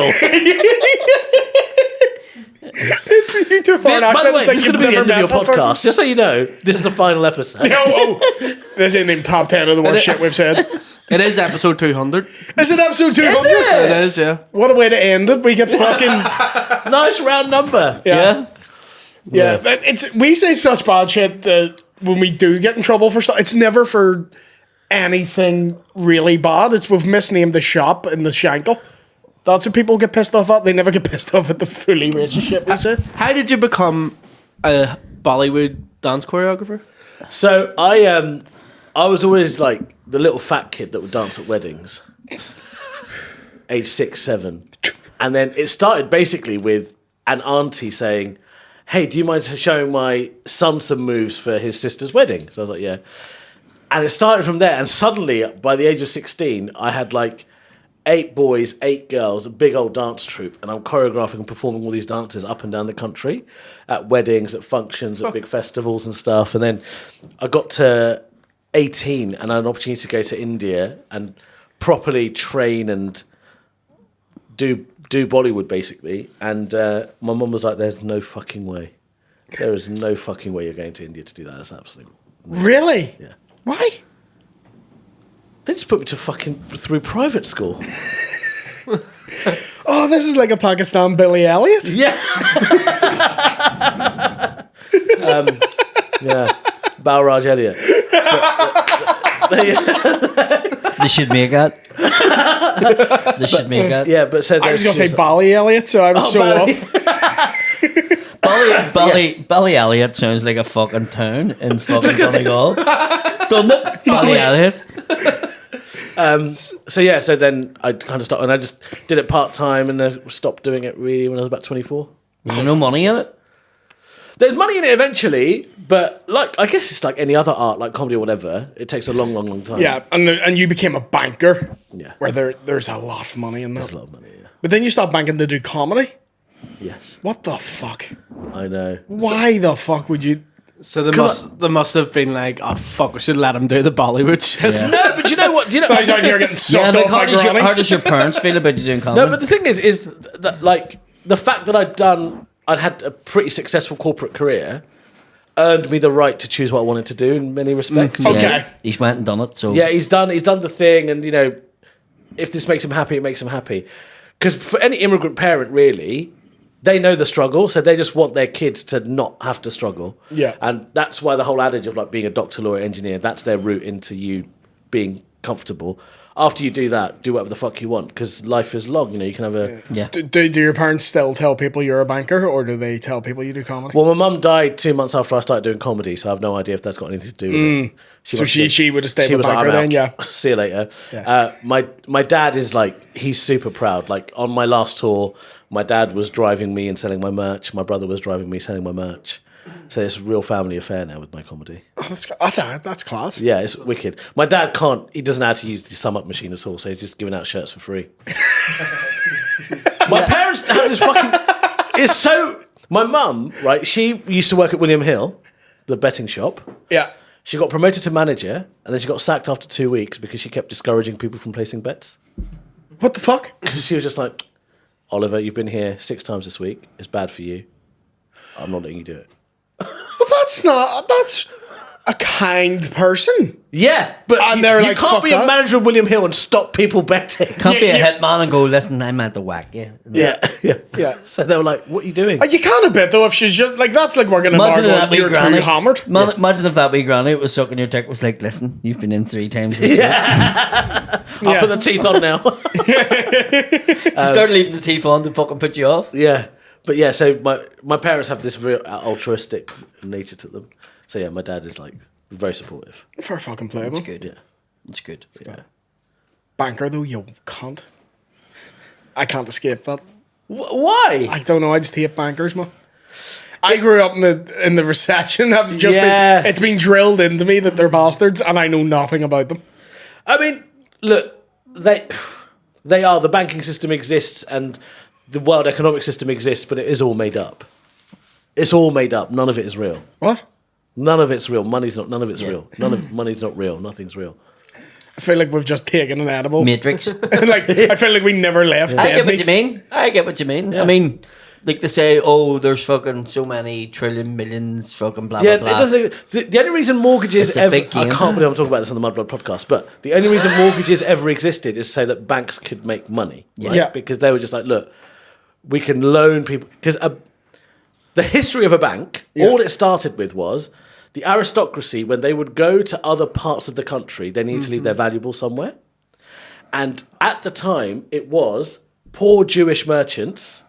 it's when you do a foreign By accent. the way, It's like this is you've going to be the never end of your met that podcast. person. Just so you know, this is the final episode. This ain't even top 10 of the worst shit we've said. It is episode 200. Is it episode 200? It is, yeah. What a way to end it. We get fucking. Nice round number. Yeah. Yeah. We say such bad shit that when we do get in trouble for stuff, it's never for anything really bad. It's we've misnamed the shop in the Shankle. That's what people get pissed off at. They never get pissed off at the fully racist shit we say. How did you become a Bollywood dance choreographer? So I was always like the little fat kid that would dance at weddings, age 6, 7, and then it started basically with an auntie saying, "Hey, do you mind showing my son some moves for his sister's wedding?" So I was like, "Yeah," and it started from there. And suddenly, by the age of 16, I had like 8 boys, 8 girls, a big old dance troupe, and I'm choreographing and performing all these dances up and down the country at weddings, at functions, at big festivals and stuff. And then I got to 18 and I had an opportunity to go to India and properly train and do Bollywood basically. And my mum was like, "There's no fucking way. There is no fucking way you're going to India to do that. That's absolutely." Really? Yeah. Why? They just put me to fucking through private school. Oh, this is like a Pakistan Billy Elliot. Yeah. Yeah. Balraj Elliot. They should make that. They should make that. Yeah, but so I was going to she say Bally Elliot, so I was so Bally. off. Bally Elliot sounds like a fucking town in fucking Donegal. Doesn't it? Bally Elliot. So then I kind of stopped, and I just did it part time, and I stopped doing it really when I was about 24. There's no money in it. There's money in it eventually, but like I guess it's like any other art, like comedy or whatever. It takes a long time. Yeah, and you became a banker. Yeah. Where there's a lot of money in that. There's a lot of money. Yeah. But then you stopped banking to do comedy. Yes, What the fuck? I know. Why the fuck would you? So they must have been like, "Oh fuck, we should let him do the Bollywood shit." Yeah. No, but you know what? Do you know? Guys out here getting Yeah, sucked like, off by how grannies. does your parents feel about you doing comedy? No, but the thing is that like the fact that I'd had a pretty successful corporate career earned me the right to choose what I wanted to do in many respects. Okay. Yeah, he's went and done it. So Yeah, he's done the thing, and you know, if this makes him happy, it makes him happy. Because for any immigrant parent, really, they know the struggle, so they just want their kids to not have to struggle. Yeah. And that's why the whole adage of like being a doctor, lawyer, engineer, that's their route into you being comfortable. After you do that, do whatever the fuck you want, because life is long. You know, you can have a. yeah. Do your parents still tell people you're a banker, or do they tell people you do comedy? Well, my mum died 2 months after I started doing comedy, so I have no idea if that's got anything to do with it. So must have- she would have stayed she a was like, banker "I'm then, out. yeah. See you later." Yeah. My dad is like, he's super proud. Like on my last tour, my dad was driving me and selling my merch. My brother was driving me selling my merch. So it's a real family affair now with my comedy. Oh, that's class. Yeah, it's wicked. My dad he doesn't know how to use the sum up machine at all, so he's just giving out shirts for free. My parents have this fucking. It's so. My mum, right? She used to work at William Hill, the betting shop. Yeah. She got promoted to manager, and then she got sacked after 2 weeks because she kept discouraging people from placing bets. What the fuck? Because she was just like, "Oliver, you've been here 6 times this week. It's bad for you. I'm not letting you do it." Well, that's a kind person. Yeah, but And you, they're you like, can't "Fuck be that." a manager of William Hill and stop people betting. Can't be a Yeah. hitman and go, listen, I meant to whack you. Yeah. Yeah. So they were like, "What are you doing?" You can a bit though if she's just like that's like working in a bar Imagine if that going, wee you're granny. too hammered. Imagine if that wee granny was sucking your dick was like, listen, you've been in 3 times. This I'll put the teeth on now. She started leaving the teeth on to fucking put you off. Yeah, but yeah. So my parents have this very altruistic nature to them. So yeah, my dad is like very supportive. Fair fucking play, man. It's good. Yeah, It's good. yeah. Banker though, you cunt. I can't escape that. Why? I don't know. I just hate bankers, man. I grew up in the recession. I've just Yeah. it's been drilled into me that they're bastards, and I know nothing about them. I mean, look, they are. The banking system exists, and the world economic system exists, but it is all made up. It's all made up. None of it is real. What? None of it's real. None of it's real. Money's not real. Nothing's real. I feel like we've just taken an edible. Matrix. Like I feel like we never left. I dead get what meat. you mean. I get what you mean. I mean, like they say, oh, there's fucking so many trillion millions, fucking blah Yeah, blah it blah. doesn't. The only reason mortgages It's a ever. big I game. can't believe I'm talking about this on the Mudblood podcast, but the only reason mortgages ever existed is so that banks could make money. Right? Yeah. Because they were just like, look, we can loan people. Because the history of a bank, all it started with was the aristocracy, when they would go to other parts of the country, they need to leave their valuables somewhere. And at the time, it was poor Jewish merchants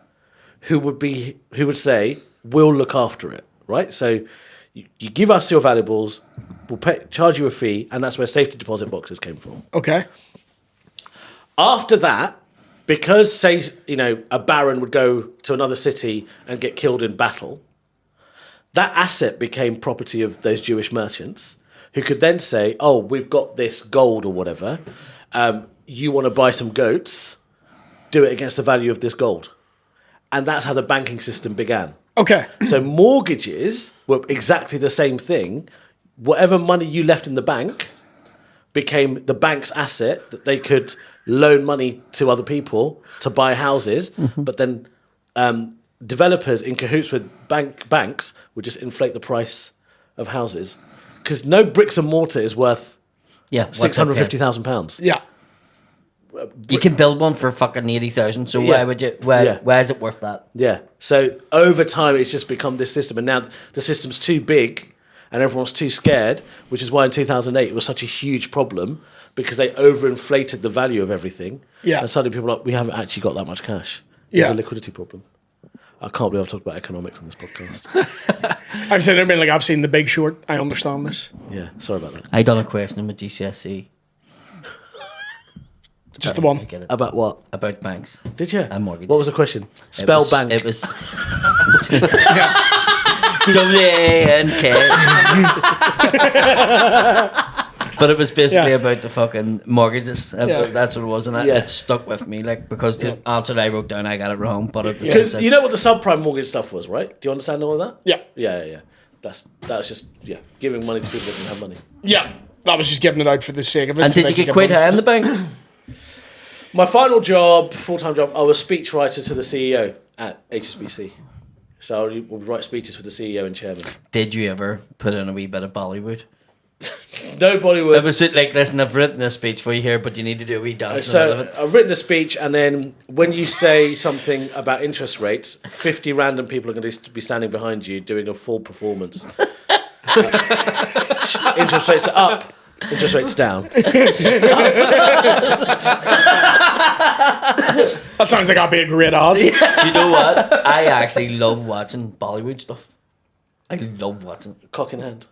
who would say, we'll look after it, right? So you give us your valuables, we'll charge you a fee, and that's where safety deposit boxes came from. Okay. After that, because, say, a baron would go to another city and get killed in battle, that asset became property of those Jewish merchants who could then say, oh, we've got this gold or whatever, you want to buy some goats, do it against the value of this gold. And that's how the banking system began. Okay. So mortgages were exactly the same thing. Whatever money you left in the bank became the bank's asset that they could loan money to other people to buy houses. But then developers in cahoots with banks would just inflate the price of houses. Because no bricks and mortar is worth £650,000. Yeah. You can build one for fucking 80,000. So Yeah. why would you? Why is it worth that? Yeah. So over time, it's just become this system. And now the system's too big and everyone's too scared, which is why in 2008 it was such a huge problem because they overinflated the value of everything. Yeah. And suddenly people are like, we haven't actually got that much cash. Yeah. There's a liquidity problem. I can't believe I've talked about economics on this podcast. I'm saying, I mean, like I've seen The Big Short. I understand this. Yeah. Sorry about that. I done a question with GCSE. Just the one. I get it. About what? About banks. Did you? And mortgages. What was the question? It Spell was- bank. It was Yeah. WANK. But it was basically Yeah. about the fucking mortgages. Yeah. That's what it was, and Yeah. it stuck with me, like because the answer that I wrote down, I got it wrong. But at the same Because time, you know what the subprime mortgage stuff was, right? Do you understand all of that? Yeah. Yeah. That's just giving money to people that don't have money. Yeah. That was just giving it out for the sake of it. and so did they you could get quite high in bonuses. the bank? My final job, full-time job, I was speechwriter to the CEO at HSBC. So I would write speeches for the CEO and chairman. Did you ever put in a wee bit of Bollywood? No Bollywood. It was it like, listen, I've written this speech for you here, but you need to do a wee dance out of So it. I've written the speech, and then when you say something about interest rates, 50 random people are going to be standing behind you doing a full performance. Interest rates are up, interest rates down. That sounds like that'd be a great ad. Do you know what? I actually love watching Bollywood stuff. I love watching it. Cock in hand.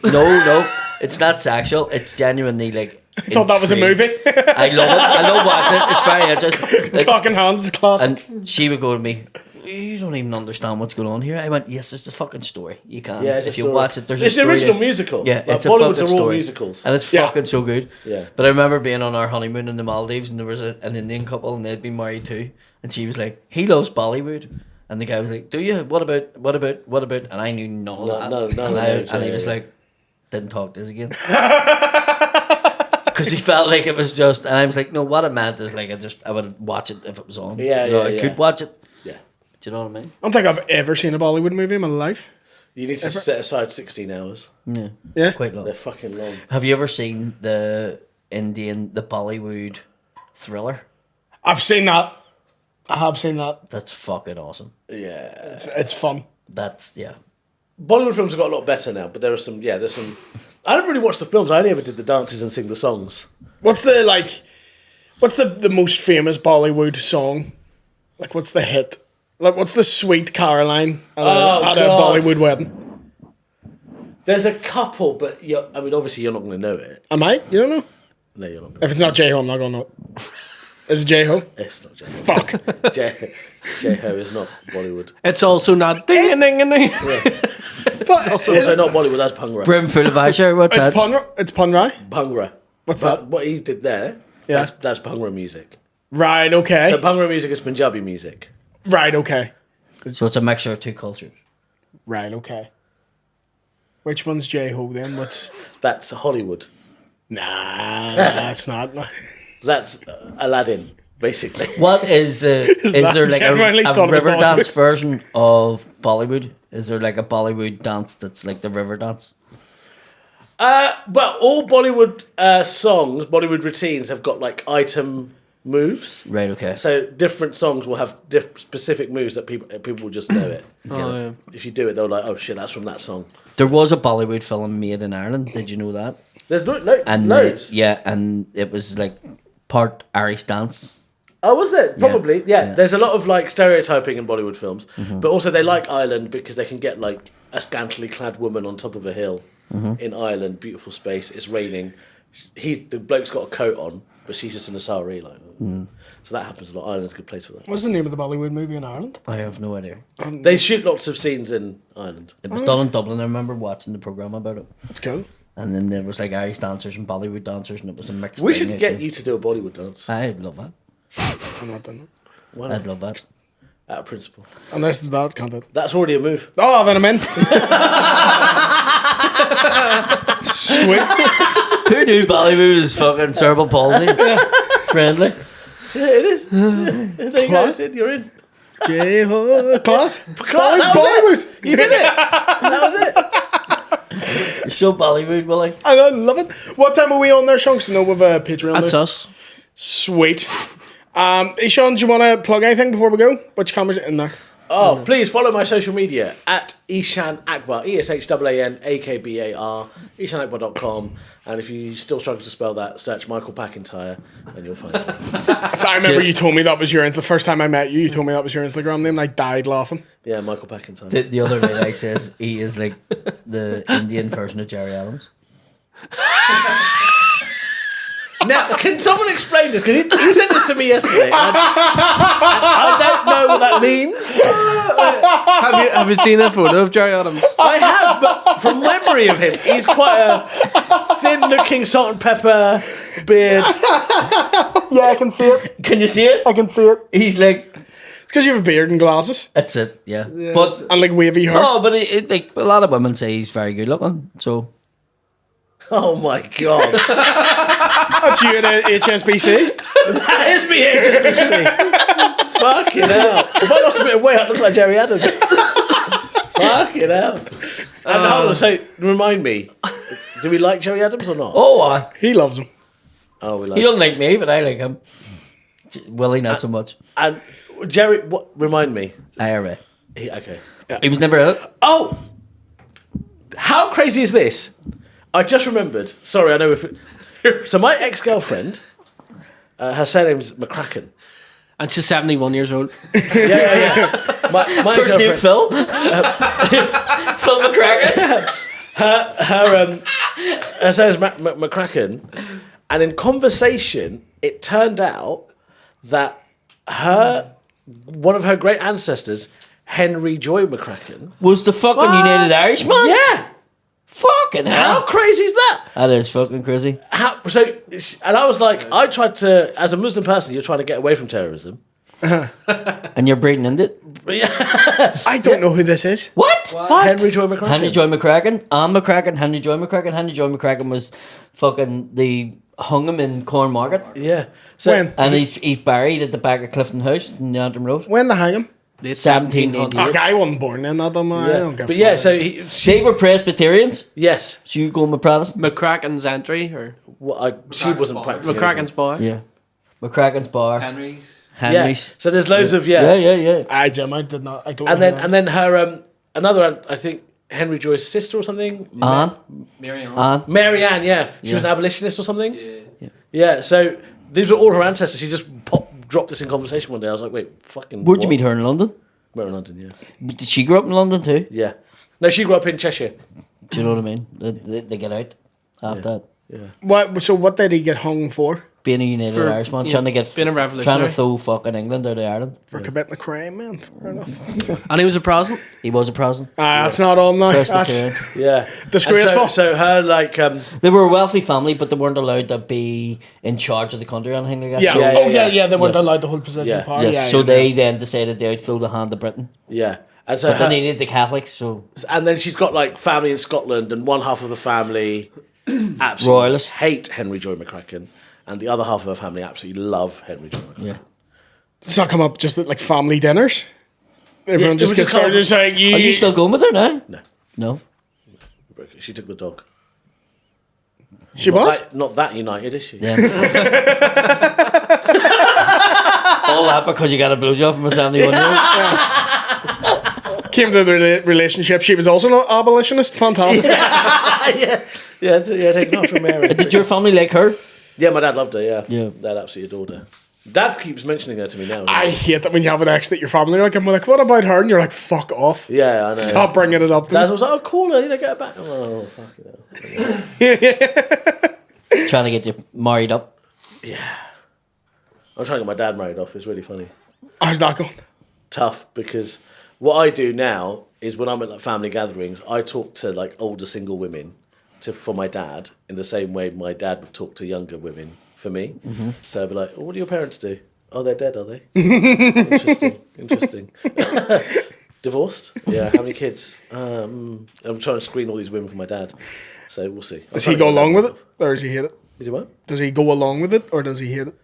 No, it's not sexual. It's genuinely like. I thought that was a movie. I love it. I love watching it. It's very interesting. Like, Cock in hands, classic. and she would go to me, you don't even understand what's going on here. I went, yes, it's a fucking story. You can. Yeah, it's a if you story. watch it, there's It's a the story original there. musical. Yeah, Like, it's a Bollywoods fucking are all story. musicals. And it's Yeah. fucking so good. Yeah. But I remember being on our honeymoon in the Maldives, and there was an Indian couple, and they'd been married too. And she was like, he loves Bollywood. And the guy was like, do you? What about? And I knew none of that. none of and, those, and he yeah, was yeah. like, didn't talk to us again. Because he felt like it was just, and I was like, no, what it meant is like, I would watch it if it was on. Yeah, You know, yeah, I yeah. could watch it. Yeah. Do you know what I mean? I don't think I've ever seen a Bollywood movie in my life. You need to set aside 16 hours. Yeah. Yeah. Quite long. They're fucking long. Have you ever seen the Bollywood thriller? I've seen that. I have seen that. That's fucking awesome. Yeah. It's fun. That's, yeah. Bollywood films have got a lot better now, but there's some. I don't really watch the films. I only ever did the dances and sing the songs. What's the most famous Bollywood song? Like, what's the hit? Like, what's the Sweet Caroline at a God. Bollywood wedding? There's a couple, but obviously you're not going to know it. Am I? You don't know? No, you're not. If it's not J-Ho, I'm not going to know it. Is it J-Ho? It's not J-Ho. Fuck. J-Ho is not Bollywood. It's also not ding and ding and ding. But Also not Bollywood. That's Bhangra. Brimful of Asher, what's that? It's Punrai? Bhangra. What's But that? What he did there? Yeah. That's Bhangra music. Right, okay. So Bhangra music is Punjabi music. Right, okay. So it's a mixture of two cultures. Right, okay. Which one's J-Ho then? What's... That's Hollywood. Nah, that's not. That's Aladdin, basically. What is the? Is that there like genuinely a thought it was river Bollywood? dance version of Bollywood? Is there like a Bollywood dance that's like the river dance? Well, all Bollywood songs, Bollywood routines have got like item moves. Right. Okay. So different songs will have specific moves that people will just know it. Yeah. If you do it, they'll like, oh shit, that's from that song. There was a Bollywood film made in Ireland. Did you know that? There's And loads. yeah, and it was like part Irish dance. Oh, was there? Probably, yeah. Yeah. There's a lot of like stereotyping in Bollywood films, but also they like Ireland because they can get like a scantily clad woman on top of a hill in Ireland, beautiful space. It's raining. The bloke's got a coat on, but she's just in a sari, like. So that happens a lot. Ireland's a good place for that. What's the name of the Bollywood movie in Ireland? I have no idea. They shoot lots of scenes in Ireland. It was done in Dublin. I remember watching the program about it. That's cool. And then there was like Irish dancers and Bollywood dancers, and it was a mixed. We thing, should get actually. you to do a Bollywood dance. I'd love that. I'm not done that. Why not? I'd love that. Out of principle. Unless it's that, can't it? That's already a move. Oh, then I'm in. Sweet. Who knew Bollywood was fucking cerebral palsy friendly? Yeah, it is. There you go. Sid, you're in. J-Ho. Class. That was Bollywood. You did it. That was it. You're so Bollywood, Willie. And I love it. What time are we on there, Shunks? No, with a Patreon. That's there. us. Sweet. Eshaan, do you want to plug anything before we go? Which camera's in there? Oh, please follow my social media at Eshaan Akbar, ESHAANAKBAR, EshaanAkbar.com. And if you still struggle to spell that, search Michael Packentire and you'll find it. I remember you told me that was your... The first time I met you, you told me that was your Instagram name, and I died laughing. Yeah, Michael Packentire. The other night I says he is like the Indian version of Jerry Adams. Now, can someone explain this? Because he said this to me yesterday. And I don't know what that means. Have you seen a photo of Jerry Adams? I have, but from memory of him, he's quite a thin-looking salt and pepper beard. Yeah, I can see it. Can you see it? I can see it. He's like, It's because you have a beard and glasses. that's it, yeah. But And like wavy hair. no, but like a lot of women say he's very good looking. So Oh my god. That's you at HSBC. That is me, HSBC. Fucking hell. If I lost a bit of weight, I'd look like Jerry Adams. Fucking hell. And hold on, so remind me, do we like Jerry Adams or not? He loves him. Oh, we like he don't like me, but I like him. Willie, not so much. And Jerry, what? Remind me. IRA. Okay. He was never in it. Oh! How crazy is this? I just remembered. Sorry, I know if... So my ex-girlfriend, her surname's McCracken. And she's 71 years old. Yeah. My First name ex-girlfriend... Phil. Phil McCracken. Her surname's McCracken. And in conversation, it turned out that one of her great ancestors, Henry Joy McCracken... Was the fucking United Irishman? Yeah! Fucking How hell. crazy is that? That is fucking crazy. And I was like, I tried to, as a Muslim person, you're trying to get away from terrorism. And you're breeding into it? I don't know who this is. What? Henry Joy McCracken. Henry Joy McCracken. Anne McCracken. Henry Joy McCracken. Henry Joy McCracken was fucking... They hung him in Corn Market. Yeah. So, When? And he's buried at the back of Clifton House in Antrim Road. When they hang him? Late 1788. Okay, I wasn't born then. I don't know. I don't give But a yeah, fuck. so They were Presbyterians. yes. So you going with Protestants? McCracken's entry, or She wasn't Bar. practicing. McCracken's bar. Yeah. McCracken's bar. Henry's. Yeah. Henry's. So there's loads of Yeah. I Jim, I did not. I don't. And know then who and then her another I think Henry Joy's sister or something. Anne. Mary Ann. Anne. Mary Ann, yeah. She was an abolitionist or something. Yeah. So these were all her ancestors. She just dropped this in conversation one day. I was like, wait, fucking. Where'd you what? meet her in London? We're in London, yeah. Did she grow up in London too? Yeah. No, she grew up in Cheshire. Do you know what I mean? They get out after that. Yeah. What? So what did he get hung for? Being a United For- Irishman, yeah, trying to get being a trying revolutionary. to throw fucking England out of Ireland. For committing a crime, man. Fair enough. And he was a Protestant. He was a Protestant. That's not on now. Presbyterian. That's Yeah. disgraceful. And so her like They were a wealthy family, but they weren't allowed to be in charge of the country or anything like that. yeah. So, They weren't Yes. allowed to hold position Yeah. of power. yes. Yeah, So yeah. they then decided they outflew the hand of Britain. yeah. And so But then he needed the Catholics, so and then she's got like family in Scotland, and one half of the family absolutely Royalists. hate Henry Joy McCracken, and the other half of her family absolutely love Henry Joy McCracken. yeah. Does that come up just at like family dinners? Everyone it just was gets just kind started of- saying, Are you still going with her now? No, No. she took the dog. She Not was? not that united, is she? Yeah. All that because you got a blowjob from a 71-year-old. Came to the relationship. She was also an abolitionist. Fantastic. yeah, taking after Mary. Did your family like her? Yeah, my dad loved her. Yeah, Yeah. Dad absolutely adored her. Dad keeps mentioning her to me now. I hate that when you have an ex that your family are like, I'm like, what about her? And you're like, fuck off. Yeah, I know. Stop bringing it up to Dad me. was like, oh, call her, get her back. Oh, fuck it. Trying to get you married up. I'm trying to get my dad married off. It's really funny. How's that going? Tough, because what I do now is when I'm at like family gatherings, I talk to like older single women for my dad in the same way my dad would talk to younger women for me. Mm-hmm. So I'd be like, oh, what do your parents do? Oh, they're dead, are they? Interesting. Divorced? Yeah. How many kids? I'm trying to screen all these women for my dad. So we'll see. Does he go along with it? Or does he hate it? Is he what? Does he go along with it? Or does he hate it?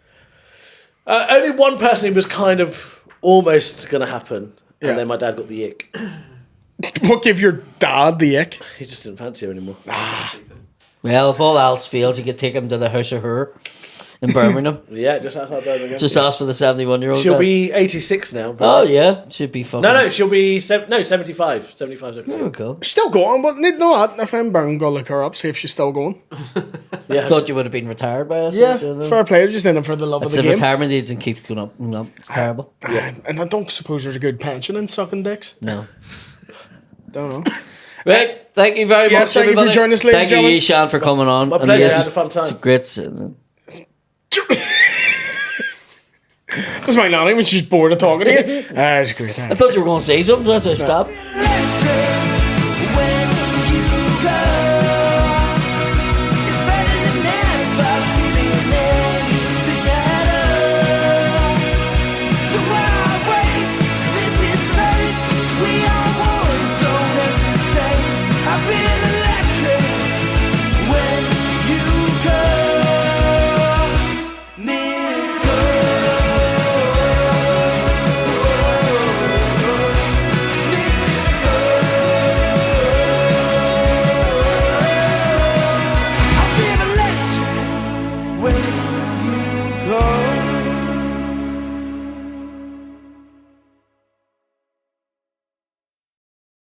Only one person who was kind of almost going to happen. Yeah. And then my dad got the ick. What gave your dad the ick? He just didn't fancy her anymore. Well, if all else fails, you could take him to the House of Her in Birmingham. Yeah, just outside Birmingham. Just ask for the 71-year-old. She'll be 86 now. Oh, yeah. Should be fun. No, she'll be 75. 75, 76. There we go. Still going, but no, if I'm bound, go look her up, see if she's still going. I thought you would have been retired by us. Yeah, you know? fair play. Just in it for the love It's of the the game. retirement age and keeps going up and up. It's terrible. And I don't suppose there's a good pension in sucking dicks. No. Don't know. Right. Thank you very Yes, much, thank you for everybody. joining us, ladies and Thank you, gentlemen. Eshaan, for coming on. My And pleasure, yes, I had a fun time. It's a great... That's my nanny when she's bored of talking to you. It's a great time. I thought you were going to say something, so that's why I stopped. When